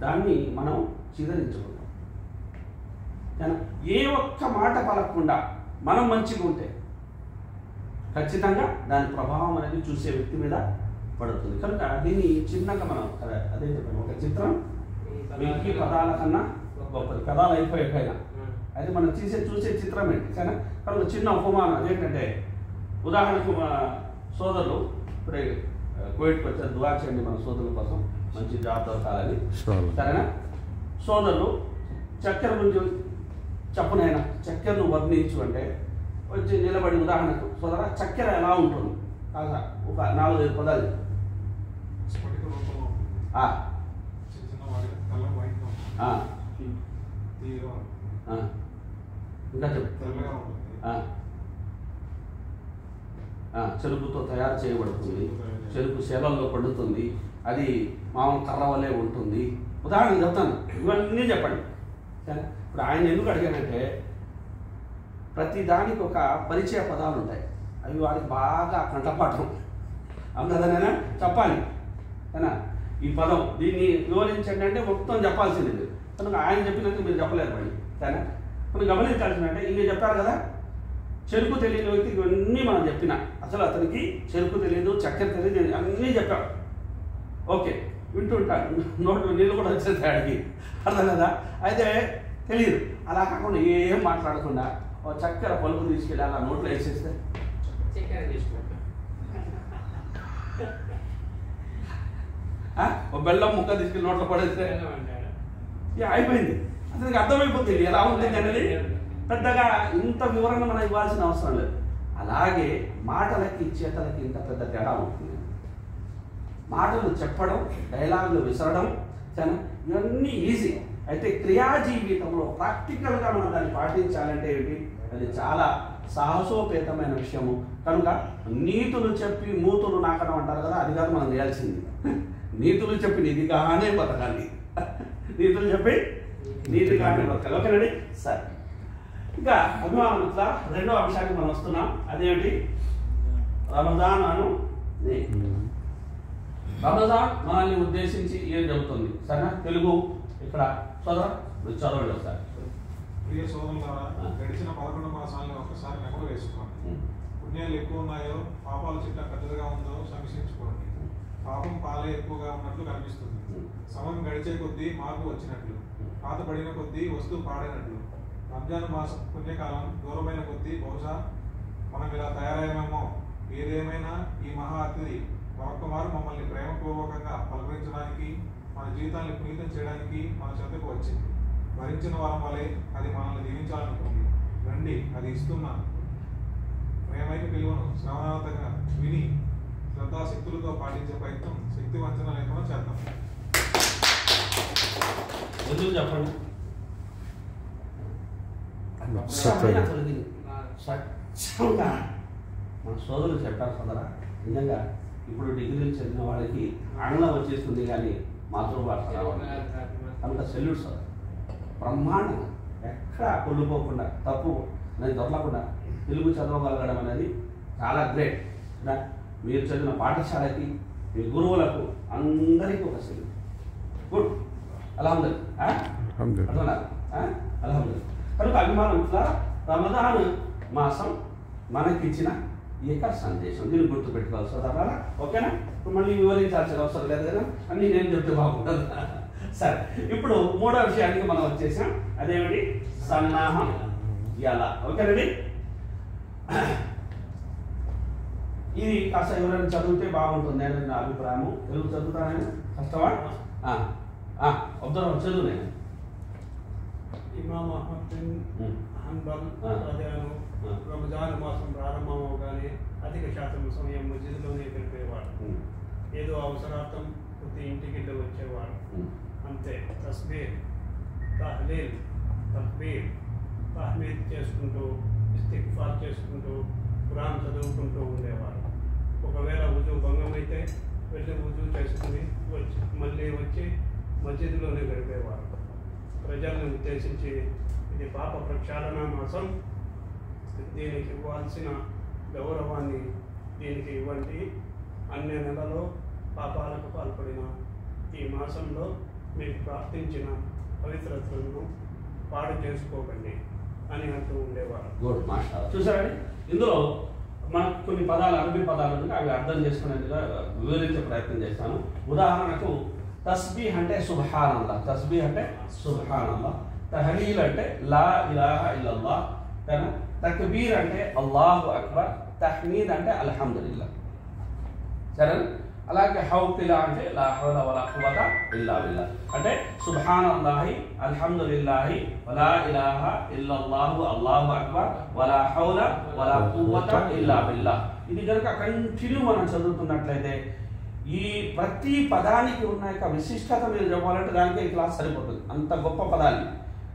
దాన్ని మనం చిదరించుకుంటాం. కానీ ఏ ఒక్క మాట పలకకుండా మనం మంచిగా ఉంటే ఖచ్చితంగా దాని ప్రభావం అనేది చూసే వ్యక్తి మీద పడుతుంది. కనుక దీన్ని చిన్నగా మనం అదే చెప్పాను, ఒక చిత్రం వెయ్యి పదాల కన్నా గొప్పది. పదాలు అయిపోయాకైనా అయితే మనం చూసే చిత్రం ఏంటి? కానీ కనుక చిన్న ఉపమానం అదేంటంటే, ఉదాహరణకు మా సోదరులు ఇప్పుడే కువైట్కి వచ్చారు, దువా చేయండి మన సోదరుల కోసం మంచి జాబ్ దొరకాలని. సరేనా? సోదరులు చక్కెర గురించి చెప్పునైనా చక్కెరను వర్ణించు అంటే వచ్చి నిలబడి ఉదాహరణకు సోదర చక్కెర ఎలా ఉంటుంది కాదా ఒక 4-5 పదాలు. ఇంకా చెప్పు. చెరుకుతో తయారు చేయబడుతుంది, చెరుకు సేవల్లో పడుతుంది, అది మామూలు కర్ర వల్లే ఉంటుంది. ఉదాహరణ చెప్తాను, ఇవన్నీ చెప్పండి. సరే, ఇప్పుడు ఆయన ఎందుకు అడిగానంటే ప్రతి దానికి ఒక పరిచయ పదాలు ఉంటాయి, అవి వారికి బాగా కంఠపాఠం అందుకదనైనా చెప్పాలి. అయినా ఈ పదం దీన్ని వివరించండి అంటే మొత్తం చెప్పాల్సింది. కనుక ఆయన చెప్పినందుకు మీరు చెప్పలేరు మళ్ళీ. సరేనా? మనం గమనించాల్సిందంటే ఇన్ని చెప్పారు కదా, చెరుకు తెలియని వ్యక్తికి ఇవన్నీ మనం చెప్పిన, అసలు అతనికి చెరుకు తెలియదు, చక్కెర తెలియదు, అన్నీ చెప్పాడు. ఓకే, వింటుంటాడు, నోట్లో నీళ్ళు కూడా వచ్చేస్తాయి ఆడికి, అర్థం కదా. అయితే తెలియదు. అలా కాకుండా ఏం మాట్లాడకుండా ఓ చక్కెర పలుకు తీసుకెళ్ళి అలా నోట్లో వేసేస్తే ఓ బెల్లం ముక్క తీసుకెళ్ళి నోట్లో పడేస్తే అయిపోయింది. అతనికి అర్థమైపోతుంది ఎలా ఉంటుంది అనేది. పెద్దగా ఇంత వివరణ మనం ఇవ్వాల్సిన అవసరం లేదు. అలాగే మాటలకి చేతలకి ఇంత పెద్ద తేడా ఉంటుంది. మాటలు చెప్పడం, డైలాగులు విసరడం, ఇవన్నీ ఈజీ. అయితే క్రియా జీవితంలో ప్రాక్టికల్గా మనం దాన్ని పాటించాలంటే ఏంటి, అది చాలా సాహసోపేతమైన విషయము. కనుక నీతులు చెప్పి మూతులు నాకడం అంటారు కదా, అది కాదు మనం చేయాల్సింది. నీతులు చెప్పి నిధిగానే బతకాలి, నీతులు చెప్పి నీతిగానే బతకాలి. ఓకేనండి? సరే, ఇంకా అభిమానుల రెండో అంశానికి మనం వస్తున్నాం. అదేమిటి? రమజాన్ అను. రమజాన్ మనల్ని ఉద్దేశించి ఏం చెబుతుంది? సరేనా? తెలుగు ఇక్కడ సోదరా మీరు చదవండి ఒకసారి. ప్రియ సోదరులారా, గడిచిన 11 మాసాలను ఒక్కసారి నెమరు వేసుకోండి. పుణ్యాలు ఎక్కువ ఉన్నాయో, పాపాల చిట్ట పెద్దదిగా ఉందో సమీక్షించుకోండి. పాపం పాలే ఎక్కువగా ఉన్నట్లు కనిపిస్తుంది. సమయం గడిచే కొద్దీ మార్పు వచ్చినట్లు, పాతబడిన కొద్దీ వస్తువు పాడైనట్లు. రంజాన్ మాసం పుణ్యకాలం దూరమైన కొద్దీ బహుశా మనం ఇలా తయారయ్యామేమో. ఏదేమైనా ఈ మహా అతిథి మరొక్కమారు మమ్మల్ని ప్రేమపూర్వకంగా పలకరించడానికి, మన జీవితాన్ని పునీతం చేయడానికి మన చెంతకు వచ్చింది. భరించిన వారం వలె అది మనల్ని దీవించాలనుకుంది. రండి, అది ఇస్తున్న ప్రేమైన పిలువను శ్రవణార్థంగా విని శ్రద్ధాశక్తులతో పాటించే ప్రయత్నం శక్తి వంచన లేకుండా చేద్దాం. ఎందుకు చెప్పండి? స్వచ్ఛంగా మన సోదరులు చెప్పారు సోదరా. నిజంగా ఇప్పుడు డిగ్రీలు చదివిన వాళ్ళకి ఆంగ్లం వచ్చేస్తుంది కానీ మాతృభాష అంత సెల్యూట్ సార్. బ్రహ్మాండం, ఎక్కడ కొల్లుపోకుండా తప్పు అనేది దొరకకుండా తెలుగు చదవగలగడం అనేది చాలా గ్రేట్. మీరు చదివిన పాఠశాలకి, మీ గురువులకు అందరికీ ఒక సెల్యూట్. గుడ్, అల్హమ్దులిల్లాహ్. అల్హమ్దులిల్లాహ్. కనుక అభిమానం ఇట్లా రమజాన్ మాసం మనకిచ్చిన ఏక సందేశం, దీన్ని గుర్తుపెట్టుకోవాలి సోదరులారా. ఓకేనా? ఇప్పుడు మళ్ళీ వివరించాల్సిన అవసరం లేదు కదా, అన్నీ నేను చెప్తే బాగుంటుంది. సరే, ఇప్పుడు మూడో విషయానికి మనం వచ్చేసాం. అదేమిటి? సన్నాహం ఎలా. ఓకేనండి? ఇది కాస్త ఎవరైనా చదివితే బాగుంటుంది అనేది నా అభిప్రాయము. తెలుగు చదువుతానని కష్టమా? అబ్దుల్ చదువు. నేను ఇమామ్ అహ్మద్ బిన్ హంబల్ రమజాన్ మాసం ప్రారంభం అవగానే అధిక శాతం సమయం మస్జిద్లోనే గడిపేవాడు. అవసరార్థం ప్రతి ఇంటికి వచ్చేవారు. అంతే. తస్బీహ్, తహ్లీల్, తక్బీర్, తహ్మీద్ చేసుకుంటూ, ఇస్తిగ్ఫార్ చేసుకుంటూ, ఖురాన్ చదువుకుంటూ ఉండేవారు. ఒకవేళ వుజూ భంగం అయితే వెళ్ళి వుజూ చేసుకుని మళ్ళీ వచ్చి మస్జిద్లోనే గడిపేవారు. ప్రజలను ఉద్దేశించి ఇది పాప ప్రక్షాళన మాసం, దీనికి ఇవ్వాల్సిన గౌరవాన్ని దీనికి ఇవ్వండి. అన్ని నెలలో పాపాలకు పాల్పడిన ఈ మాసంలో మీకు ప్రార్థించిన పవిత్రతలను పాడు చేసుకోకండి అని అంటూ ఉండేవారు. Good master. చూసారండి, ఇందులో మనకు కొన్ని పదాలు, అరబీ పదాలు ఉన్నాయి, అవి అర్థం చేసుకునేట్టుగా వివరించే ప్రయత్నం చేస్తాను. ఉదాహరణకు తస్బీహ్ అంటే సుబ్హానల్లాహ్, తస్బీహ్ అంటే సుబ్హానల్లాహ్. తహలీల్ అంటే లా ఇలాహా ఇల్లల్లాహ్, తక్బీర్ అంటే అల్లాహు అక్బర్, తహ్మీద్ అంటే అల్హమ్దులిల్లాహ్. సరే, అలాగే హౌకిలా అంటే లా హౌల వలా ఖువత ఇల్లా బిల్లాహ్, అంటే సుబ్హానల్లాహి అల్హమ్దులిల్లాహి వలా ఇలాహా ఇల్లల్లాహు అల్లాహు అక్బర్ వలా హౌల వలా ఖువత ఇల్లా బిల్లాహ్. ఇది కనుక కంటిన్యూ మనం చదువుతున్నట్లయితే ఈ ప్రతి పదానికి ఉన్న యొక్క విశిష్టత మీరు చెప్పాలంటే దానికి ఈ క్లాస్ సరిపోతుంది, అంత గొప్ప పదాలు.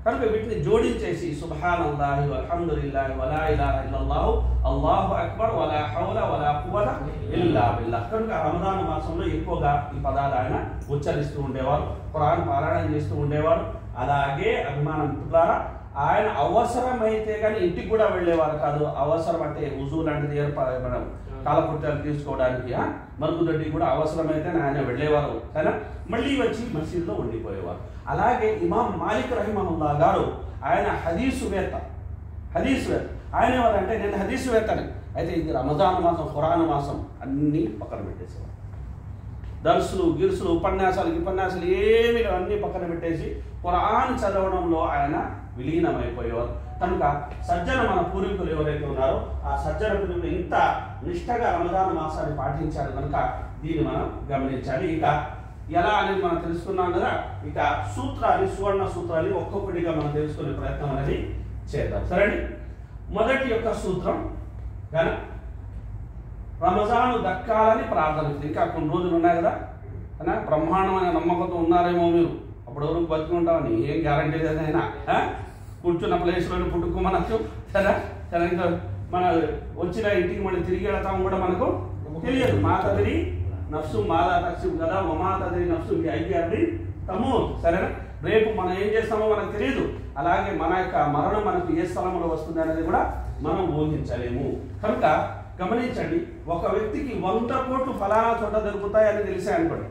కనుక వీటిని జోడించేసి సుబ్హానల్లాహి వల్హమ్దులిల్లాహి వలా ఇలాహా ఇల్లల్లాహు అల్లాహు అక్బర్ వలా హౌల వలా ఖువత ఇల్లా బిల్లాహ్. కనుక రమదాన్ మాసంలో ఎక్కువగా ఈ పదాలు ఆయన ఉచ్చరిస్తూ ఉండేవారు, ఖురాన్ పారాయణం చేస్తూ ఉండేవారు. అలాగే అభిమానం మిత్రులారా, ఆయన అవసరమైతే కానీ ఇంటికి కూడా వెళ్ళేవారు కాదు. అవసరం అంటే వుజూ లాంటిది మనం కాలకృత్యాలు తీసుకోవడానికి మరుగుదొడ్డి కూడా అవసరమైతే ఆయన వెళ్ళేవారు, సరేనా, మళ్ళీ వచ్చి మసీదులో ఉండిపోయేవారు. అలాగే ఇమాం మాలిక్ రహిమహుల్లాహ్ గారు ఆయన హదీసువేత్త. ఆయన ఎవరంటే నేను హదీసువేత్తని, అయితే ఇది రమజాన్ మాసం, ఖురాన్ మాసం అన్నీ పక్కన పెట్టేసేవారు. దర్సులు గిర్సులు ఉపన్యాసాలు ఏమి అన్నీ పక్కన పెట్టేసి ఖురాన్ చదవడంలో ఆయన విలీనమైపోయేవారు. కనుక సజ్జన మన పూర్వీకులు ఎవరైతే ఉన్నారో ఆ సజ్జన పూర్వీకులు ఇంత నిష్టగా రమజాన్ మాసాన్ని పాటించారు కనుక దీన్ని మనం గమనించాలి. ఇక ఎలా అనేది మనం తెలుసుకున్నాం కదా, ఇక సూత్రాలు, సువర్ణ సూత్రాలు ఒక్కొక్కటిగా మనం తెలుసుకునే ప్రయత్నం అనేది చేద్దాం. సరేండి, మొదటి యొక్క సూత్రం కానీ రమజాను దక్కాలని ప్రార్థన. ఇంకా కొన్ని రోజులు ఉన్నాయి కదా, బ్రహ్మాండమైన నమ్మకంతో ఉన్నారేమో మీరు, అప్పుడు ఎవరికి బతుకుంటామని ఏం గ్యారంటీ లేదైనా కూర్చున్న ప్లేస్లోనే పుట్టుకోమనచ్చు కదా. ఇంకా మన వచ్చిన ఇంటికి మళ్ళీ తిరిగి వెళతాము కూడా మనకు తెలియదు. మా తదిరి నఫ్సు మాదా తక్సు కదా, మా తదిరి నఫ్సు ఐక్యాన్ని తమ్ము, సరేనా. రేపు మనం ఏం చేస్తామో మనకు తెలియదు. అలాగే మన యొక్క మరణం మనకు ఏ స్థలంలో వస్తుంది అనేది కూడా మనం ఊహించలేము. కనుక గమనించండి, ఒక వ్యక్తికి 100 కోట్లు ఫలానా చోట దొరుకుతాయని తెలిసే అనుకోండి,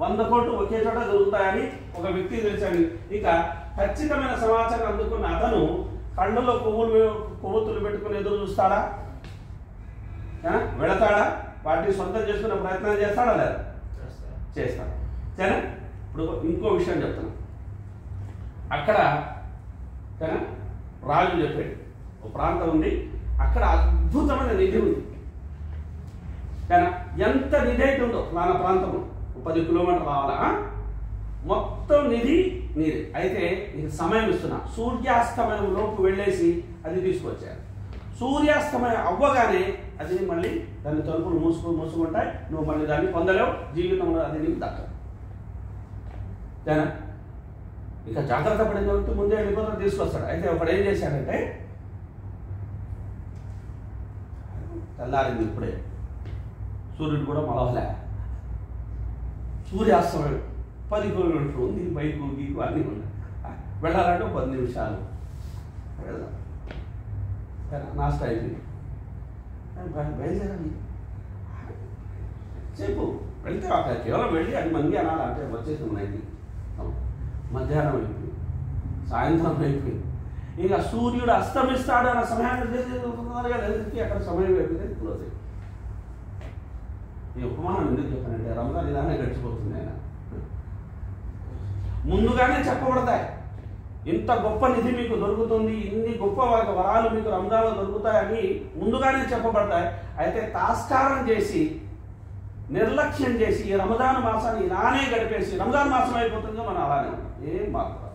100 కోట్లు ఒకే చోట దొరుకుతాయని ఒక వ్యక్తికి తెలిసాడు. ఇక ఖచ్చితమైన సమాచారం అందుకున్న అతను కళ్ళలో కొవ్వొత్తులు పెట్టుకుని ఎదురు చూస్తాడా, వెళతాడా, వాటిని సొంతం చేసుకునే ప్రయత్నం చేస్తాడా లేదా? చేస్తాడు. సరే, ఇప్పుడు ఇంకో విషయం చెప్తాను. అక్కడ రాజు చెప్పాడు, ఒక ప్రాంతం ఉంది, అక్కడ అద్భుతమైన నిధి ఉంది. కానీ ఎంత నిధి అయితే ఉందో మన ప్రాంతంలో 10 కిలోమీటర్లు రావాలా, మొత్తం నిధి నీది. అయితే నీకు సమయం ఇస్తున్నా, సూర్యాస్తమయం లోపు వెళ్ళేసి అది తీసుకొచ్చారు. సూర్యాస్తమయం అవ్వగానే అది మళ్ళీ దాని తలుపులు మూసుకుంటాయి, నువ్వు మళ్ళీ దాన్ని పొందలేవు, జీవితంలో అది నీకు దక్కదు. ఇక జాగ్రత్త పడిన వ్యక్తి ముందే వెళ్ళిపోతే తీసుకొస్తాడు. అయితే ఒకడు ఏం చేశాడంటే, తెల్లారింది ఇప్పుడే, సూర్యుడు కూడా మొలవలే, సూర్యాస్తమయం 10 కిలోమీటర్లు ఉంది, బైకు గీకు అన్నీ ఉన్నాయి, వెళ్ళాలంటే 10 నిమిషాలు వెళ్దాం. నాస్ట్ అయిపోయింది, బయలుదేరాలి చెప్పు వెళ్తే అక్కడ కేవలం వెళ్ళి అది మంది అనాలి, అంటే వచ్చేసి ఉన్నాయి. మధ్యాహ్నం అయిపోయింది, సాయంత్రం అయిపోయింది, ఇక సూర్యుడు అస్తమిస్తాడు అన్న సమయాన్ని అక్కడ సమయం అయిపోయింది, క్లోజ్ అయిపోయింది. ఈ ఉపమానం ఎందుకు చెప్పానంటే రమజాన్ ఇలానే గడిచిపోతుంది. ఆయన ముందుగానే చెప్పబడతాయి, ఇంత గొప్ప నిధి మీకు దొరుకుతుంది, ఇన్ని గొప్ప వరాలు మీకు రంజాన్లో దొరుకుతాయని ముందుగానే చెప్పబడతాయి. అయితే తాస్కారం చేసి, నిర్లక్ష్యం చేసి ఈ రమజాన్ మాసాన్ని ఇలానే గడిపేసి రంజాన్ మాసం అయిపోతుందో మనం అలానే ఉన్నాం, ఏం మాత్రం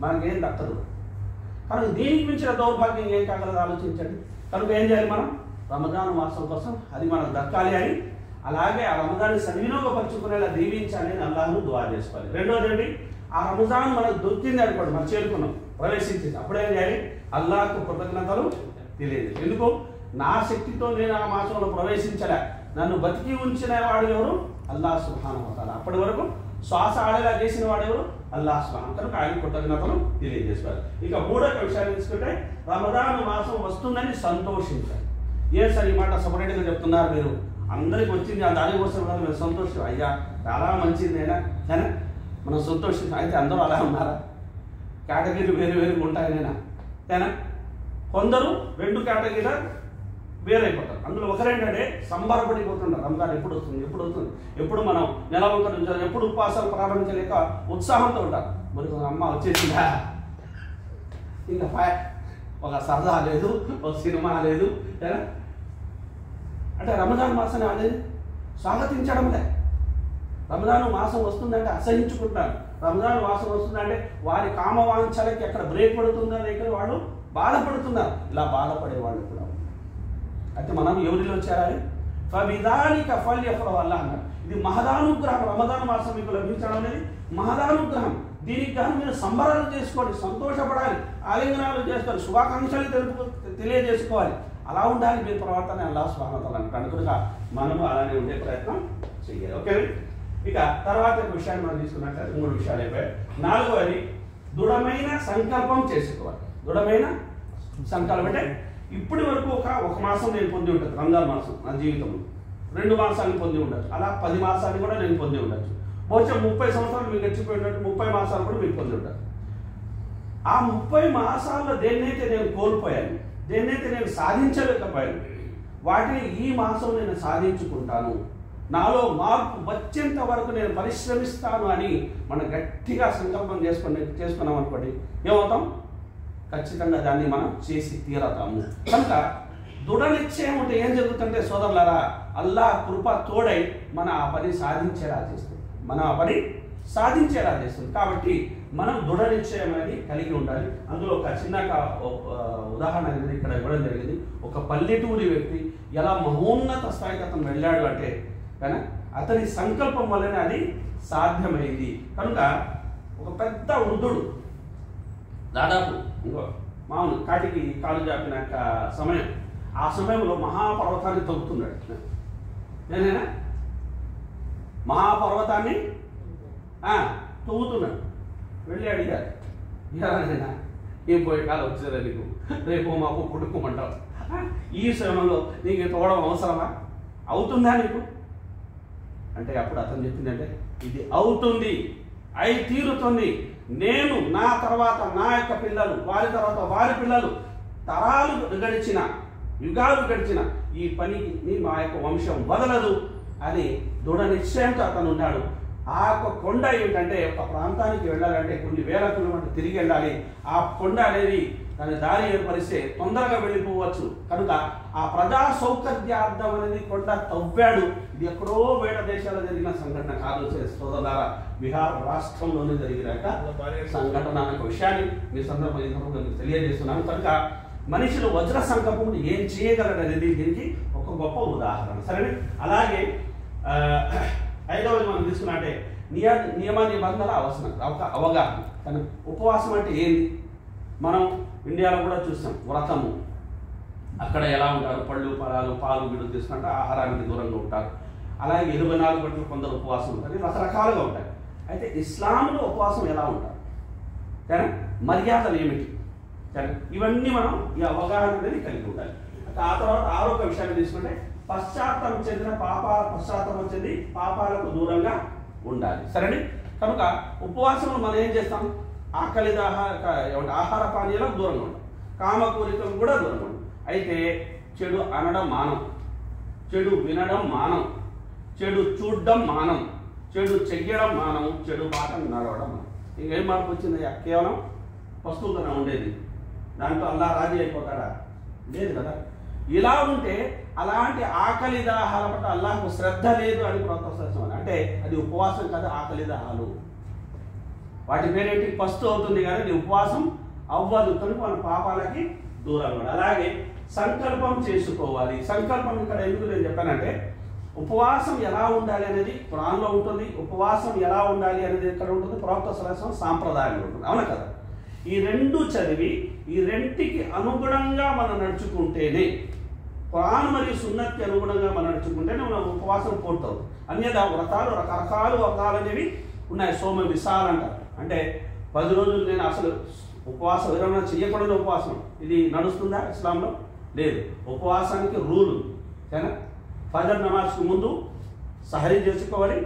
మనకేం దక్కదు. కనుక దీనికి మించిన దౌర్భాగ్యం ఏం కాగలదు ఆలోచించండి. కనుక ఏం చేయాలి మనం? రమజాన్ మాసం కోసం అది మనకు దక్కాలి అని అలాగే ఆ రమజాన్ని సద్వినియోగపరచుకునేలా దీవించాలి అని అల్లాహ్ను దుఆ చేసుకోవాలి. రెండోది ఏంటి, ఆ రమజాన్ మనకు దొరికింది అనుకోండి, మనం చేరుకున్నాం, ప్రవేశించింది, అప్పుడేం చేయాలి, అల్లాహ్కు కృతజ్ఞతలు తెలియదు. ఎందుకు, నా శక్తితో నేను ఆ మాసంలో ప్రవేశించలే, నన్ను బతికి ఉంచిన వాడు ఎవరు, అల్లాహ్ సుబ్హానహు వ తఆలా. అప్పటి వరకు శ్వాస ఆడేలా చేసిన వాడు ఎవరు, అల్లాహ్ సుబ్హానహు వ తఆలా. ఆయన కృతజ్ఞతలు తెలియజేసుకోవాలి. ఇక మూడో విషయాన్ని తీసుకుంటే రమజాన్ మాసం వస్తుందని సంతోషించాలి. ఏం సార్ ఈ మాట సపరేట్గా చెప్తున్నారు మీరు, అందరికి వచ్చింది దానికోసం కాదు మేము సంతోషం, అయ్యా చాలా మంచిది అయినా కానీ మనం సంతోషించాం. అయితే అందరూ అలా ఉన్నారా, కేటగిరీ వేరు వేరుగా ఉంటాయనైనా తేనా. కొందరు రెండు కేటగిరీలో వేరైపోతారు. అందులో ఒకరేంటంటే సంబరపడిపోతుంటారు, రంజాన్ ఎప్పుడు వస్తుంది ఎప్పుడు వస్తుంది, ఎప్పుడు మనం నెలవంక నుంచి ఎప్పుడు ఉపవాసాలు ప్రారంభించలేక ఉత్సాహంతో ఉంటారు. మరి అమ్మ వచ్చేసిందా, ఇంకా ఒక సరదా లేదు, ఒక సినిమా లేదు, అంటే రమజాన్ మాసాన్ని అనేది స్వాగతించడంలే. రమజాన్ మాసం వస్తుందంటే అసహించుకుంటారు. రమజాన్ మాసం వస్తుందంటే వారి కామవాంఛలకి ఎక్కడ బ్రేక్ పడుతుందని ఇక్కడ వాళ్ళు బాధపడుతున్నారు. ఇలా బాధపడే వాళ్ళు కూడా. అయితే మనం ఎవరిలో చేరాలి, ఫబిదాలిక ఫల్యఫ్రహు అల్లాహ్ అన్నారు. ఇది మహదానుగ్రహం. రమజాన్ మాసం మీకు లభించడం అనేది మహదానుగ్రహం. దీనికి కానీ మీరు సంబరాలు చేసుకోండి, సంతోషపడాలి, ఆలింగనాలు చేసుకోవాలి, శుభాకాంక్షలు తెలియజేసుకోవాలి. అలా ఉండాలి మీ ప్రవర్తన అల్లాహ్ సుబ్హానహు వ తఆలా అంటాడు. కనుక మనము అలానే ఉండే ప్రయత్నం చేయాలి. ఓకే. ఇక తర్వాత విషయాన్ని మనం తీసుకున్నట్లయితే 3 విషయాలు అయిపోయాయి. 4వది దృఢమైన సంకల్పం చేసుకోవాలి. దృఢమైన సంకల్పం అంటే ఇప్పటి వరకు ఒక మాసం నేను పొంది ఉంటుంది, రంజాన్ మాసం నా జీవితంలో 2 మాసాలు పొంది ఉండొచ్చు, అలా 10 మాసాలు కూడా నేను పొంది ఉండొచ్చు. బహుశా 30 సంవత్సరాలు మీకు గడిచిపోయినట్టు 30 మాసాలు కూడా మీకు పొంది ఉంటారు. ఆ 30 మాసాల్లో దేన్నైతే నేను కోల్పోయాను, దేన్నైతే నేను సాధించలేకపోయాను, వాటిని ఈ మాసం నేను సాధించుకుంటాను, నాలో మార్పు వచ్చేంత వరకు నేను పరిశ్రమిస్తాను అని మనం గట్టిగా సంకల్పం చేసుకున్నాం అనుకోండి, ఏమవుతాం, ఖచ్చితంగా దాన్ని మనం చేసి తీరతాము. కనుక దృఢ నిశ్చయం ఉంటే ఏం జరుగుతుంటే సోదరులారా, అల్లాహ్ కృప తోడై మన ఆ పని సాధించేలా చేస్తుంది, కాబట్టి మనం దృఢ నిశ్చయం అనేది కలిగి ఉండాలి. అందులో ఒక చిన్న ఉదాహరణ అనేది ఇక్కడ ఇవ్వడం జరిగింది. ఒక పల్లెటూరి వ్యక్తి ఎలా మహోన్నత స్థాయికి అతను వెళ్ళాడు అంటే కానీ అతని సంకల్పం వల్లనే అది సాధ్యమైంది. కనుక ఒక పెద్ద వృద్ధుడు దాదాపు మామూలు కాటికి కాలు జాపిన సమయం, ఆ సమయంలో మహాపర్వతాన్ని తవ్వుతున్నాడు. నేనైనా మహాపర్వతాన్ని తవ్వుతున్నాడు. వెళ్ళి అడిగారు, ఇలానైనా ఏం పోయే కాలం వచ్చేదా నీకు, రేపు మాకు పుట్టుకోమంటావు, ఈ సమయంలో నీకు తోవడం అవసరమా, అవుతుందా నీకు అంటే అప్పుడు అతను చెప్పిందంటే ఇది అవుతుంది, అయి తీరుతుంది. నేను నా తర్వాత నా యొక్క పిల్లలు, వారి తర్వాత వారి పిల్లలు, తరాలు గడిచిన యుగాలు గడిచిన ఈ పనికి మా యొక్క వంశం వదలదు అని దృఢ నిశ్చయంతో అతను ఉన్నాడు. ఆ యొక్క కొండ ఏమిటంటే ఒక ప్రాంతానికి వెళ్ళాలంటే కొన్ని వేల కిలోమీటర్లు తిరిగి వెళ్ళాలి. ఆ కొండ అనేది దాని దారి ఏర్పరిస్తే తొందరగా వెళ్ళిపోవచ్చు. కనుక ఆ ప్రజా సౌకర్యార్థం అనేది కొండ తవ్వాడు. ఇది ఎక్కడో వేట దేశాల్లో జరిగిన సంఘటన కాదు సోదరులారా, బీహార్ రాష్ట్రంలోనే జరిగిన సంఘటన అనే విషయాన్ని మీ సందర్భంగా తెలియజేస్తున్నాను. కనుక మనుషులు వజ్ర సంకల్పం ఏం చేయగలడు అనేది దీనికి ఒక గొప్ప ఉదాహరణ. సరే, అలాగే 5వది మనం తీసుకున్నట్టే నియమ నిబంధనల అవగాహన. కానీ ఉపవాసం అంటే ఏంది, మనం ఇండియాలో కూడా చూస్తాం, వ్రతము అక్కడ ఎలా ఉంటారు, పళ్ళు ఫలాలు పాలు గిడ్డు తీసుకుంటే ఆహారానికి దూరంగా ఉంటారు. అలాగే 24 గంటలు కొందరు ఉపవాసం ఉంటారు, రకరకాలుగా ఉంటాయి. అయితే ఇస్లాంలో ఉపవాసం ఎలా ఉంటారు, కానీ మర్యాదలు ఏమిటి, కానీ ఇవన్నీ మనం ఈ అవగాహన అనేది కలిగి ఉండాలి. ఆ తర్వాత 6వ విషయాన్ని తీసుకుంటే పశ్చాత్తాపం చెంది పాపాలకు దూరంగా ఉండాలి. సరేండి. కనుక ఉపవాసంలో మనం ఏం చేస్తాం, ఆకలి ఆహార పానీయాలకు దూరంగా ఉంటాం, కామ కోరికలకు కూడా దూరంగా ఉంటాం. అయితే చెడు అనడం మానం, చెడు వినడం మానం, చెడు చూడడం మానం, చెడు చెయ్యడం మానం, చెడు బాటం నడవడం మానం. ఇంకేం మార్పు వచ్చింది, కేవలం వస్తువుతోనే ఉండేది, దాంట్లో అల్లా రాజీ అయిపోతాడా, లేదు కదా. ఇలా ఉంటే అలాంటి ఆకలి దాహాల పట్ల అల్లాహకు శ్రద్ధ లేదు అని ప్రోత్సహిస్తాం. అంటే అది ఉపవాసం కాదు, ఆకలి దాహాలు. వాటి పేరేంటి, పస్తు అవుతుంది కానీ అది ఉపవాసం అవ్వదు. కనుక మన పాపాలకి దూరంగా. అలాగే సంకల్పం చేసుకోవాలి. సంకల్పం ఇక్కడ ఎందుకు నేను చెప్పానంటే ఉపవాసం ఎలా ఉండాలి అనేది ఖురాన్లో ఉంటుంది, ఉపవాసం ఎలా ఉండాలి అనేది ఎక్కడ ఉంటుంది, ప్రవక్త సల్లల్లాహు అలైహి వసల్లం సాంప్రదాయంలో ఉంటుంది. అవునా కదా? ఈ రెండు చదివి ఈ రెంటికి అనుగుణంగా మనం నడుచుకుంటేనే, ఖురాన్ మరియు సున్నత్కి అనుగుణంగా మనం నడుచుకుంటేనే మనం ఉపవాసం పూర్తవుతుంది. అన్యదా వ్రతాలు రకరకాల వ్రతాలు అనేవి ఉన్నాయి. సోమ విశాల్ అంటారు, అంటే 10 రోజులు నేను అసలు ఉపవాస విరమణ చేయకూడదు ఉపవాసం, ఇది నడుస్తుందా ఇస్లాంలో? లేదు. ఉపవాసానికి రూలు సరేనా? ఫజర్ నమాజ్కి ముందు సహరీ చేసుకోవాలి,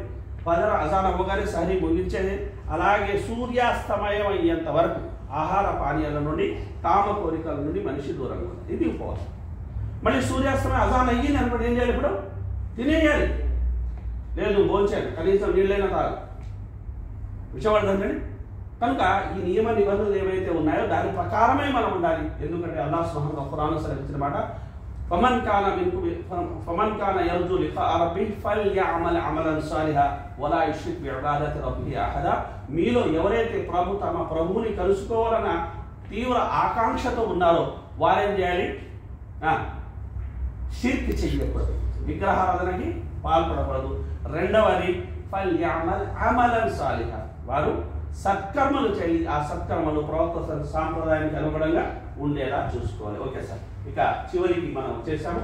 ఫజర్ అజాన్ అవ్వగానే సహరీ ముగించేది, అలాగే సూర్యాస్తమయం అయ్యేంత వరకు ఆహార పానీయాల నుండి కామ కోరికల నుండి మనిషి దూరంగా ఉంది. ఇది ఉపవాసం. మళ్ళీ సూర్యాస్తమయం అజాన్ అయ్యింది అనుకోండి, ఏం చేయాలి? ఇప్పుడు తినేయాలి. లేదు భోంచేయాలి, కనీసం నీళ్ళైనా తాగు, విషయపడదండి. కనుక ఈ నియమ నిబంధనలు ఏవైతే ఉన్నాయో దాని ప్రకారమే మనం ఉండాలి. ఎందుకంటే అల్లాహ్ సుబ్హానహు వ తఆలా సెలవిచ్చిన మాట, ఫమన్ కాన యర్జు లిఖా రబ్బిహి ఫల్యఅమల్ అమలన్ సాలిహా వలా యుష్రిక్ బిఇబాదతి రబ్బిహి అహదా. మీలో ఎవరైతే తమ ప్రభువుని కలుసుకోవాలన్న తీవ్ర ఆకాంక్షతో ఉన్నారో వారేం చేయాలి? షిర్క్ చేయకూడదు, విగ్రహారాధనకి పాల్పడకూడదు. రెండవది ఫల్యఅమల్ అమలన్ సాలిహా, వారు సత్కర్మలు చేయి, ఆ సత్కర్మలు ప్రవక్త సాంప్రదాయానికి అనుగుణంగా ఉండేలా చూసుకోవాలి. ఓకే సార్, ఇక చివరికి మనం వచ్చేసాము.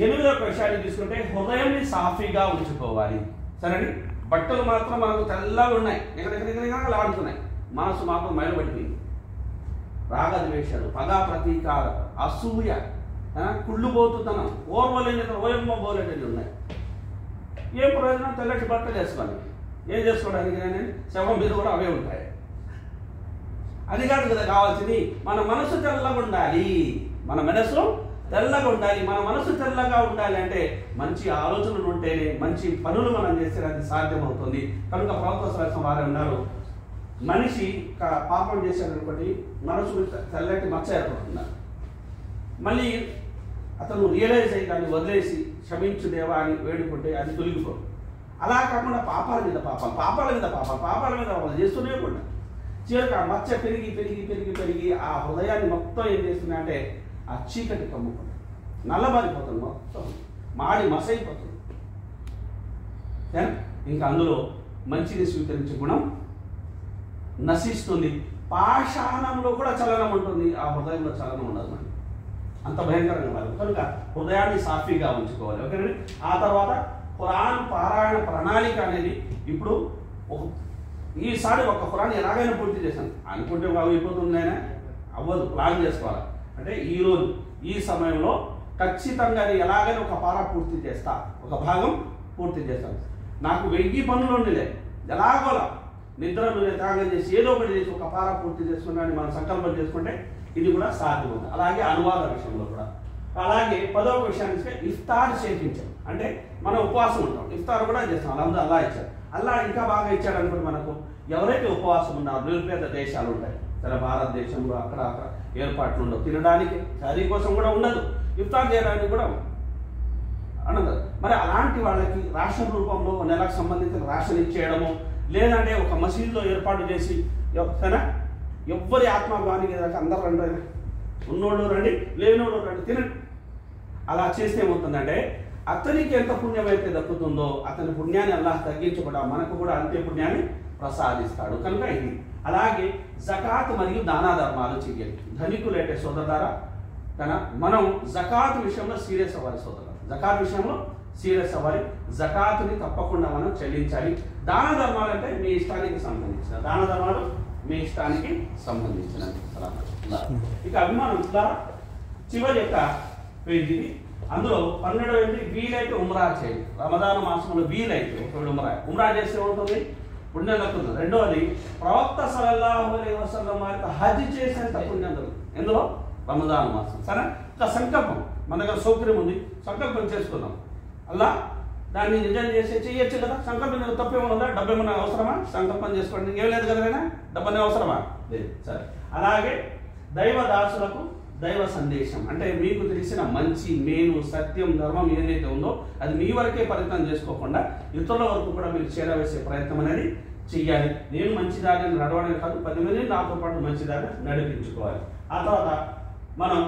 8వ విషయాన్ని తీసుకుంటే హృదయాన్ని సాఫీగా ఉంచుకోవాలి. సరేండి, బట్టలు మాత్రం మనకు తెల్లగా ఉన్నాయి, ఎక్కడెక్కడ ఆడుతున్నాయి, మనసు మాత్రం మైలబడిపోయింది. రాగద్వేషాలు, పగ ప్రతీకార, అసూయ, కుళ్ళుబోతుతనం, ఓర్వలేని ఓయమ్మ బోలేని ఉన్నాయి. ఏం ప్రయోజనం? తెల్లటి బట్టలు వేసుకోవాలి. ఏం చేసుకోవడానికి? నేను శవం మీద కూడా అవే ఉంటాయి. అది కాదు కదా కావాల్సింది. మన మనసు తెల్లగా ఉండాలి, మన మనసు తెల్లగా ఉండాలి. మన మనసు తెల్లగా ఉండాలి అంటే మంచి ఆలోచనలు ఉంటేనే మంచి పనులు మనం చేస్తే అది సాధ్యమవుతుంది. కనుక ప్రవక్త సల్లల్లాహు అలైహి వసల్లం వారు అన్నారు, మనిషి పాపం చేశాడనుకోండి మనసు తెల్లటి మచ్చ ఏర్పడుతున్నారు. మళ్ళీ అతను రియలైజ్ అయ్యి దాన్ని వదిలేసి క్షమించు దేవా అని వేడుకుంటే అది తొలగిపోదు. అలా కాకుండా పాపాల మీద పాపాలు చేస్తూనే కూడా చివరికి ఆ మచ్చ పెరిగి పెరిగి పెరిగి పెరిగి ఆ హృదయాన్ని మొత్తం ఏం చేస్తున్నా అంటే ఆ చీకటి కమ్ముకుంటుంది, నల్లబారిపోతుంది, మొత్తం మాడి మసైపోతుంది. ఇంకా అందులో మంచిని స్వీకరించే గుణం నశిస్తుంది. పాషాణంలో కూడా చలనం ఉంటుంది, ఆ హృదయంలో చలనం ఉండదు మనకి, అంత భయంకరంగా మారు. కనుక హృదయాన్ని సాఫీగా ఉంచుకోవాలి. ఓకేనండి. ఆ తర్వాత ఖురాన్ పారాయణ ప్రణాళిక అనేది ఇప్పుడు ఈసారి ఒక ఖురాన్ ఎలాగైనా పూర్తి చేశాను అనుకుంటే అయిపోతుందైనా అవ్వదు, ప్లాన్ చేసుకోవాలి. అంటే ఈరోజు ఈ సమయంలో ఖచ్చితంగా ఎలాగైనా ఒక పారా పూర్తి చేస్తా, ఒక భాగం పూర్తి చేస్తాను. నాకు 1000 పనులు ఉండలే, ఎలాగోలా నిద్రను త్యాగం చేసి ఏదో ఒకటి చేసి ఒక పారా పూర్తి చేసుకున్నాను మనం సంకల్పం చేసుకుంటే ఇది కూడా సాధ్యమవుతుంది. అలాగే అనువాద విషయంలో కూడా. అలాగే 10వ విషయాన్ని ఇఫ్తార్ చేయించాం, అంటే మనం ఉపవాసం ఉంటాం, ఇఫ్తార్ కూడా చేస్తాం. అల్లా ఇచ్చారు. అల్లా ఇంకా బాగా ఇచ్చాడు అనుకోండి. మనకు ఎవరైతే ఉపవాసం ఉన్నారో నిరుపేద దేశాలు ఉంటాయి, తన భారతదేశంలో అక్కడ ఏర్పాట్లు ఉండవు, తినడానికి శారీ కోసం కూడా ఉండదు, ఇఫ్తార్ చేయడానికి కూడా అనదు. మరి అలాంటి వాళ్ళకి రేషన్ రూపంలో నెలకు సంబంధించిన రేషన్ ఇచ్చేయడము, లేదంటే ఒక మసీదులో ఏర్పాటు చేసి సరే ఎవ్వరి ఆత్మాభిమానికి అందరూ రండి, ఉన్నోళ్ళు రండి, లేనోళ్ళు రండి, తినండి. అలా చేస్తే ఏమవుతుందంటే అతనికి ఎంత పుణ్యం అయితే దక్కుతుందో అతని పుణ్యాన్ని అల్లాహ్ తగ్గించకుండా మనకు కూడా అంతే పుణ్యాన్ని ప్రసాదిస్తాడు. కనుక ఇది. అలాగే జకాత్ మరియు దానా ధర్మాలు చెయ్యాలి. ధనికులైతే సోదరులారా, కానీ మనం జకాత్ విషయంలో సీరియస్ అవ్వాలి సోదరులారా. జకాత్ విషయంలో సీరియస్ అవ్వాలి. జకాత్ని తప్పకుండా మనం చెల్లించాలి. దాన ధర్మాలు అంటే మీ ఇష్టానికి సంబంధించిన దాన ధర్మాలు మీ ఇష్టానికి సంబంధించినది. ఇక అభిమానం చివరి యొక్క పేజీని అందులో 12 వీలైతే ఉమ్రా చేయండి. రమదాన మాసంలో వీలైతే ఒకవేళ ఉమ్రా చేస్తే ఉంటుంది, పుణ్యం దక్కుతుంది. రెండవది ప్రవక్త సల్లల్లాహు అలైహి వసల్లం వారికి హజ్ చేసేంత పుణ్యం దక్కుతుంది. ఎందులో? రమదాన మాసం. సరే, ఒక సంకల్పం మన దగ్గర సౌకర్యం ఉంది, సంకల్పం చేసుకుందాం. అల్లా దాన్ని నిజం చేసి చేయొచ్చు కదా. సంకల్పం తప్పేమన్నా, డబ్బు ఏమన్నా అవసరమా? సంకల్పం చేసుకోండి, ఏం లేదు కదా, డబ్బు అవసరమా? లేదు. సరే, అలాగే దైవ దాసులకు దైవ సందేశం అంటే మీకు తెలిసిన మంచి, మేలు, సత్యం, ధర్మం ఏదైతే ఉందో అది మీ వరకే పరిమితం చేసుకోకుండా ఇతరుల వరకు కూడా మీరు చేరవేసే ప్రయత్నం అనేది చెయ్యాలి. నేను మంచి దారిని నడవడానికి కాదు, 10 మందిని నాతో పాటు మంచి దారిని నడిపించుకోవాలి. ఆ తర్వాత మనం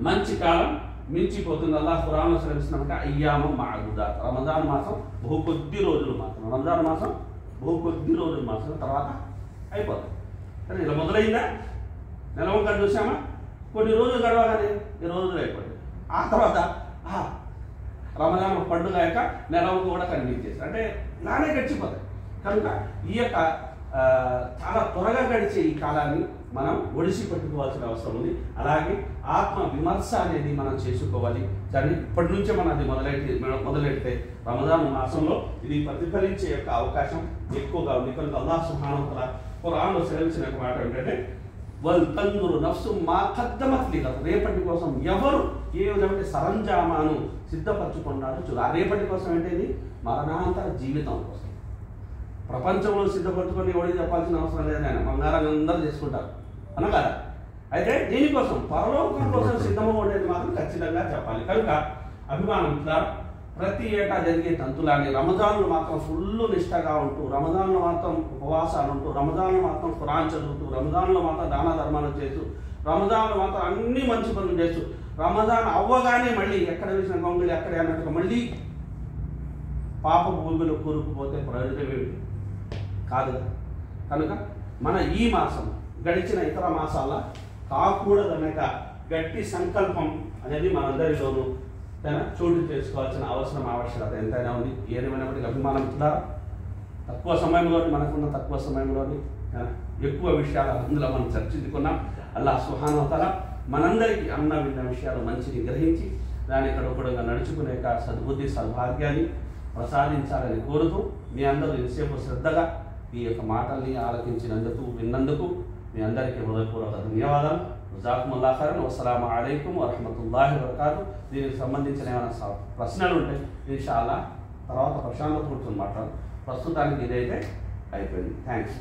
మంచి కాలం, మించిపోతుంది. అల్లాహ్ ఖురాన్లో సెలవిస్తున్నమాట అయ్యామం మఅదూదాత్, రమజాన్ మాసం బహు కొద్ది రోజులు మాత్రం, రమజాన్ మాసం బహు కొద్ది రోజులు మాత్రం, తర్వాత అయిపోతుంది. కానీ ఇలా మొదలైందా, నెల వంక చూసామా, కొన్ని రోజులు గడవగానే ఈ రోజులు అయిపోయింది. ఆ తర్వాత రమజాన్ పండుగ యొక్క నెల వంక కూడా కనిపించేసి అంటే ఇలానే గడిచిపోతాయి. కనుక ఈ యొక్క చాలా త్వరగా గడిచే ఈ కాలాన్ని మనం ఒడిసి పెట్టుకోవాల్సిన అవసరం ఉంది. అలాగే ఆత్మ విమర్శ అనేది మనం చేసుకోవాలి. కానీ ఇప్పటి నుంచే మనం అది మొదలెడితే రమజాన్ మాసంలో ఇది ప్రతిఫలించే యొక్క అవకాశం ఎక్కువగా ఉంది. కనుక అల్లాహ్ సుబ్హానహు వ తఆలా ఖురాన్లో సెలవించిన మాట ఏంటంటే వల్ తందురు నఫ్సు మా ఖద్దమత్ లిగద్, రేపటి కోసం ఎవరు ఏ విధమైన సరంజామాను సిద్ధపరచుకున్నాడో చూడు. ఆ రేపటి కోసం ఏంటంటే మరణాంతర జీవితం కోసం. ప్రపంచంలో సిద్ధపరచుకొని ఎవరికి చెప్పాల్సిన అవసరం లేదు. ఆయన బంగారాన్ని అందరూ చేసుకుంటారు అన్న కదా. అయితే దీనికోసం పరలోకం కోసం సిద్ధమవుండేది మాత్రం ఖచ్చితంగా చెప్పాలి. కనుక అభిమానం ప్రతి ఏటా జరిగే తంతులాన్ని రమజాన్లు మాత్రం ఫుల్ నిష్టగా ఉంటూ, రమజాన్లో మాత్రం ఉపవాసాలు ఉంటూ, రమజాన్లో మాత్రం ఖురాన్ చదువుతూ, రమజాన్లో మాత్రం దాన ధర్మాలు చేస్తూ, రమజాన్లో మాత్రం అన్ని మంచి పనులు చేస్తూ, రమజాన్ అవ్వగానే మళ్ళీ ఎక్కడ వేసిన గొంగులు ఎక్కడే అన్నట్టుగా మళ్ళీ పాప భూమిలో కూరుకుపోతే ప్రయోజనం ఏమిటి కాదు. కనుక మన ఈ మాసం గడిచిన ఇతర మాసాల కాకూడదనక గట్టి సంకల్పం అనేది మనందరిలోనూ చోటు చేసుకోవాల్సిన ఆవశ్యకత ఎంతైనా ఉంది. ఏదేమైనప్పటికీ అభిమానం ఇస్తున్నారా, తక్కువ సమయంలోని మనకున్న తక్కువ సమయంలోని ఎక్కువ విషయాలు అందులో మనం చర్చించుకున్నాం. అల్లాహ్ సుబ్హానహు వ తఆలా మనందరికీ అన్న విన్న విషయాలు మంచిని గ్రహించి దాని కడపడగా నడుచుకునే సద్బుద్ధి సద్భాగ్యాన్ని ప్రసాదించాలని కోరుతూ మీ అందరూ ఎంతసేపు శ్రద్ధగా ఈ యొక్క మాటల్ని ఆలకించినందుకు విన్నందుకు మీ అందరికీ హృదయపూర్వక ధన్యవాదాలు. జజాకుముల్లాహ్ ఖైరన్. వస్సలాము అలైకుం వరహ్మతుల్లాహి వబరకాతుహు. దీనికి సంబంధించిన ఏమైనా ప్రశ్నలు ఉంటాయి ఇన్షాల్లా తర్వాత ప్రశాంత్ కూర్చొని మాట్లాడు. ప్రస్తుతానికి ఇదైతే అయిపోయింది. థ్యాంక్స్.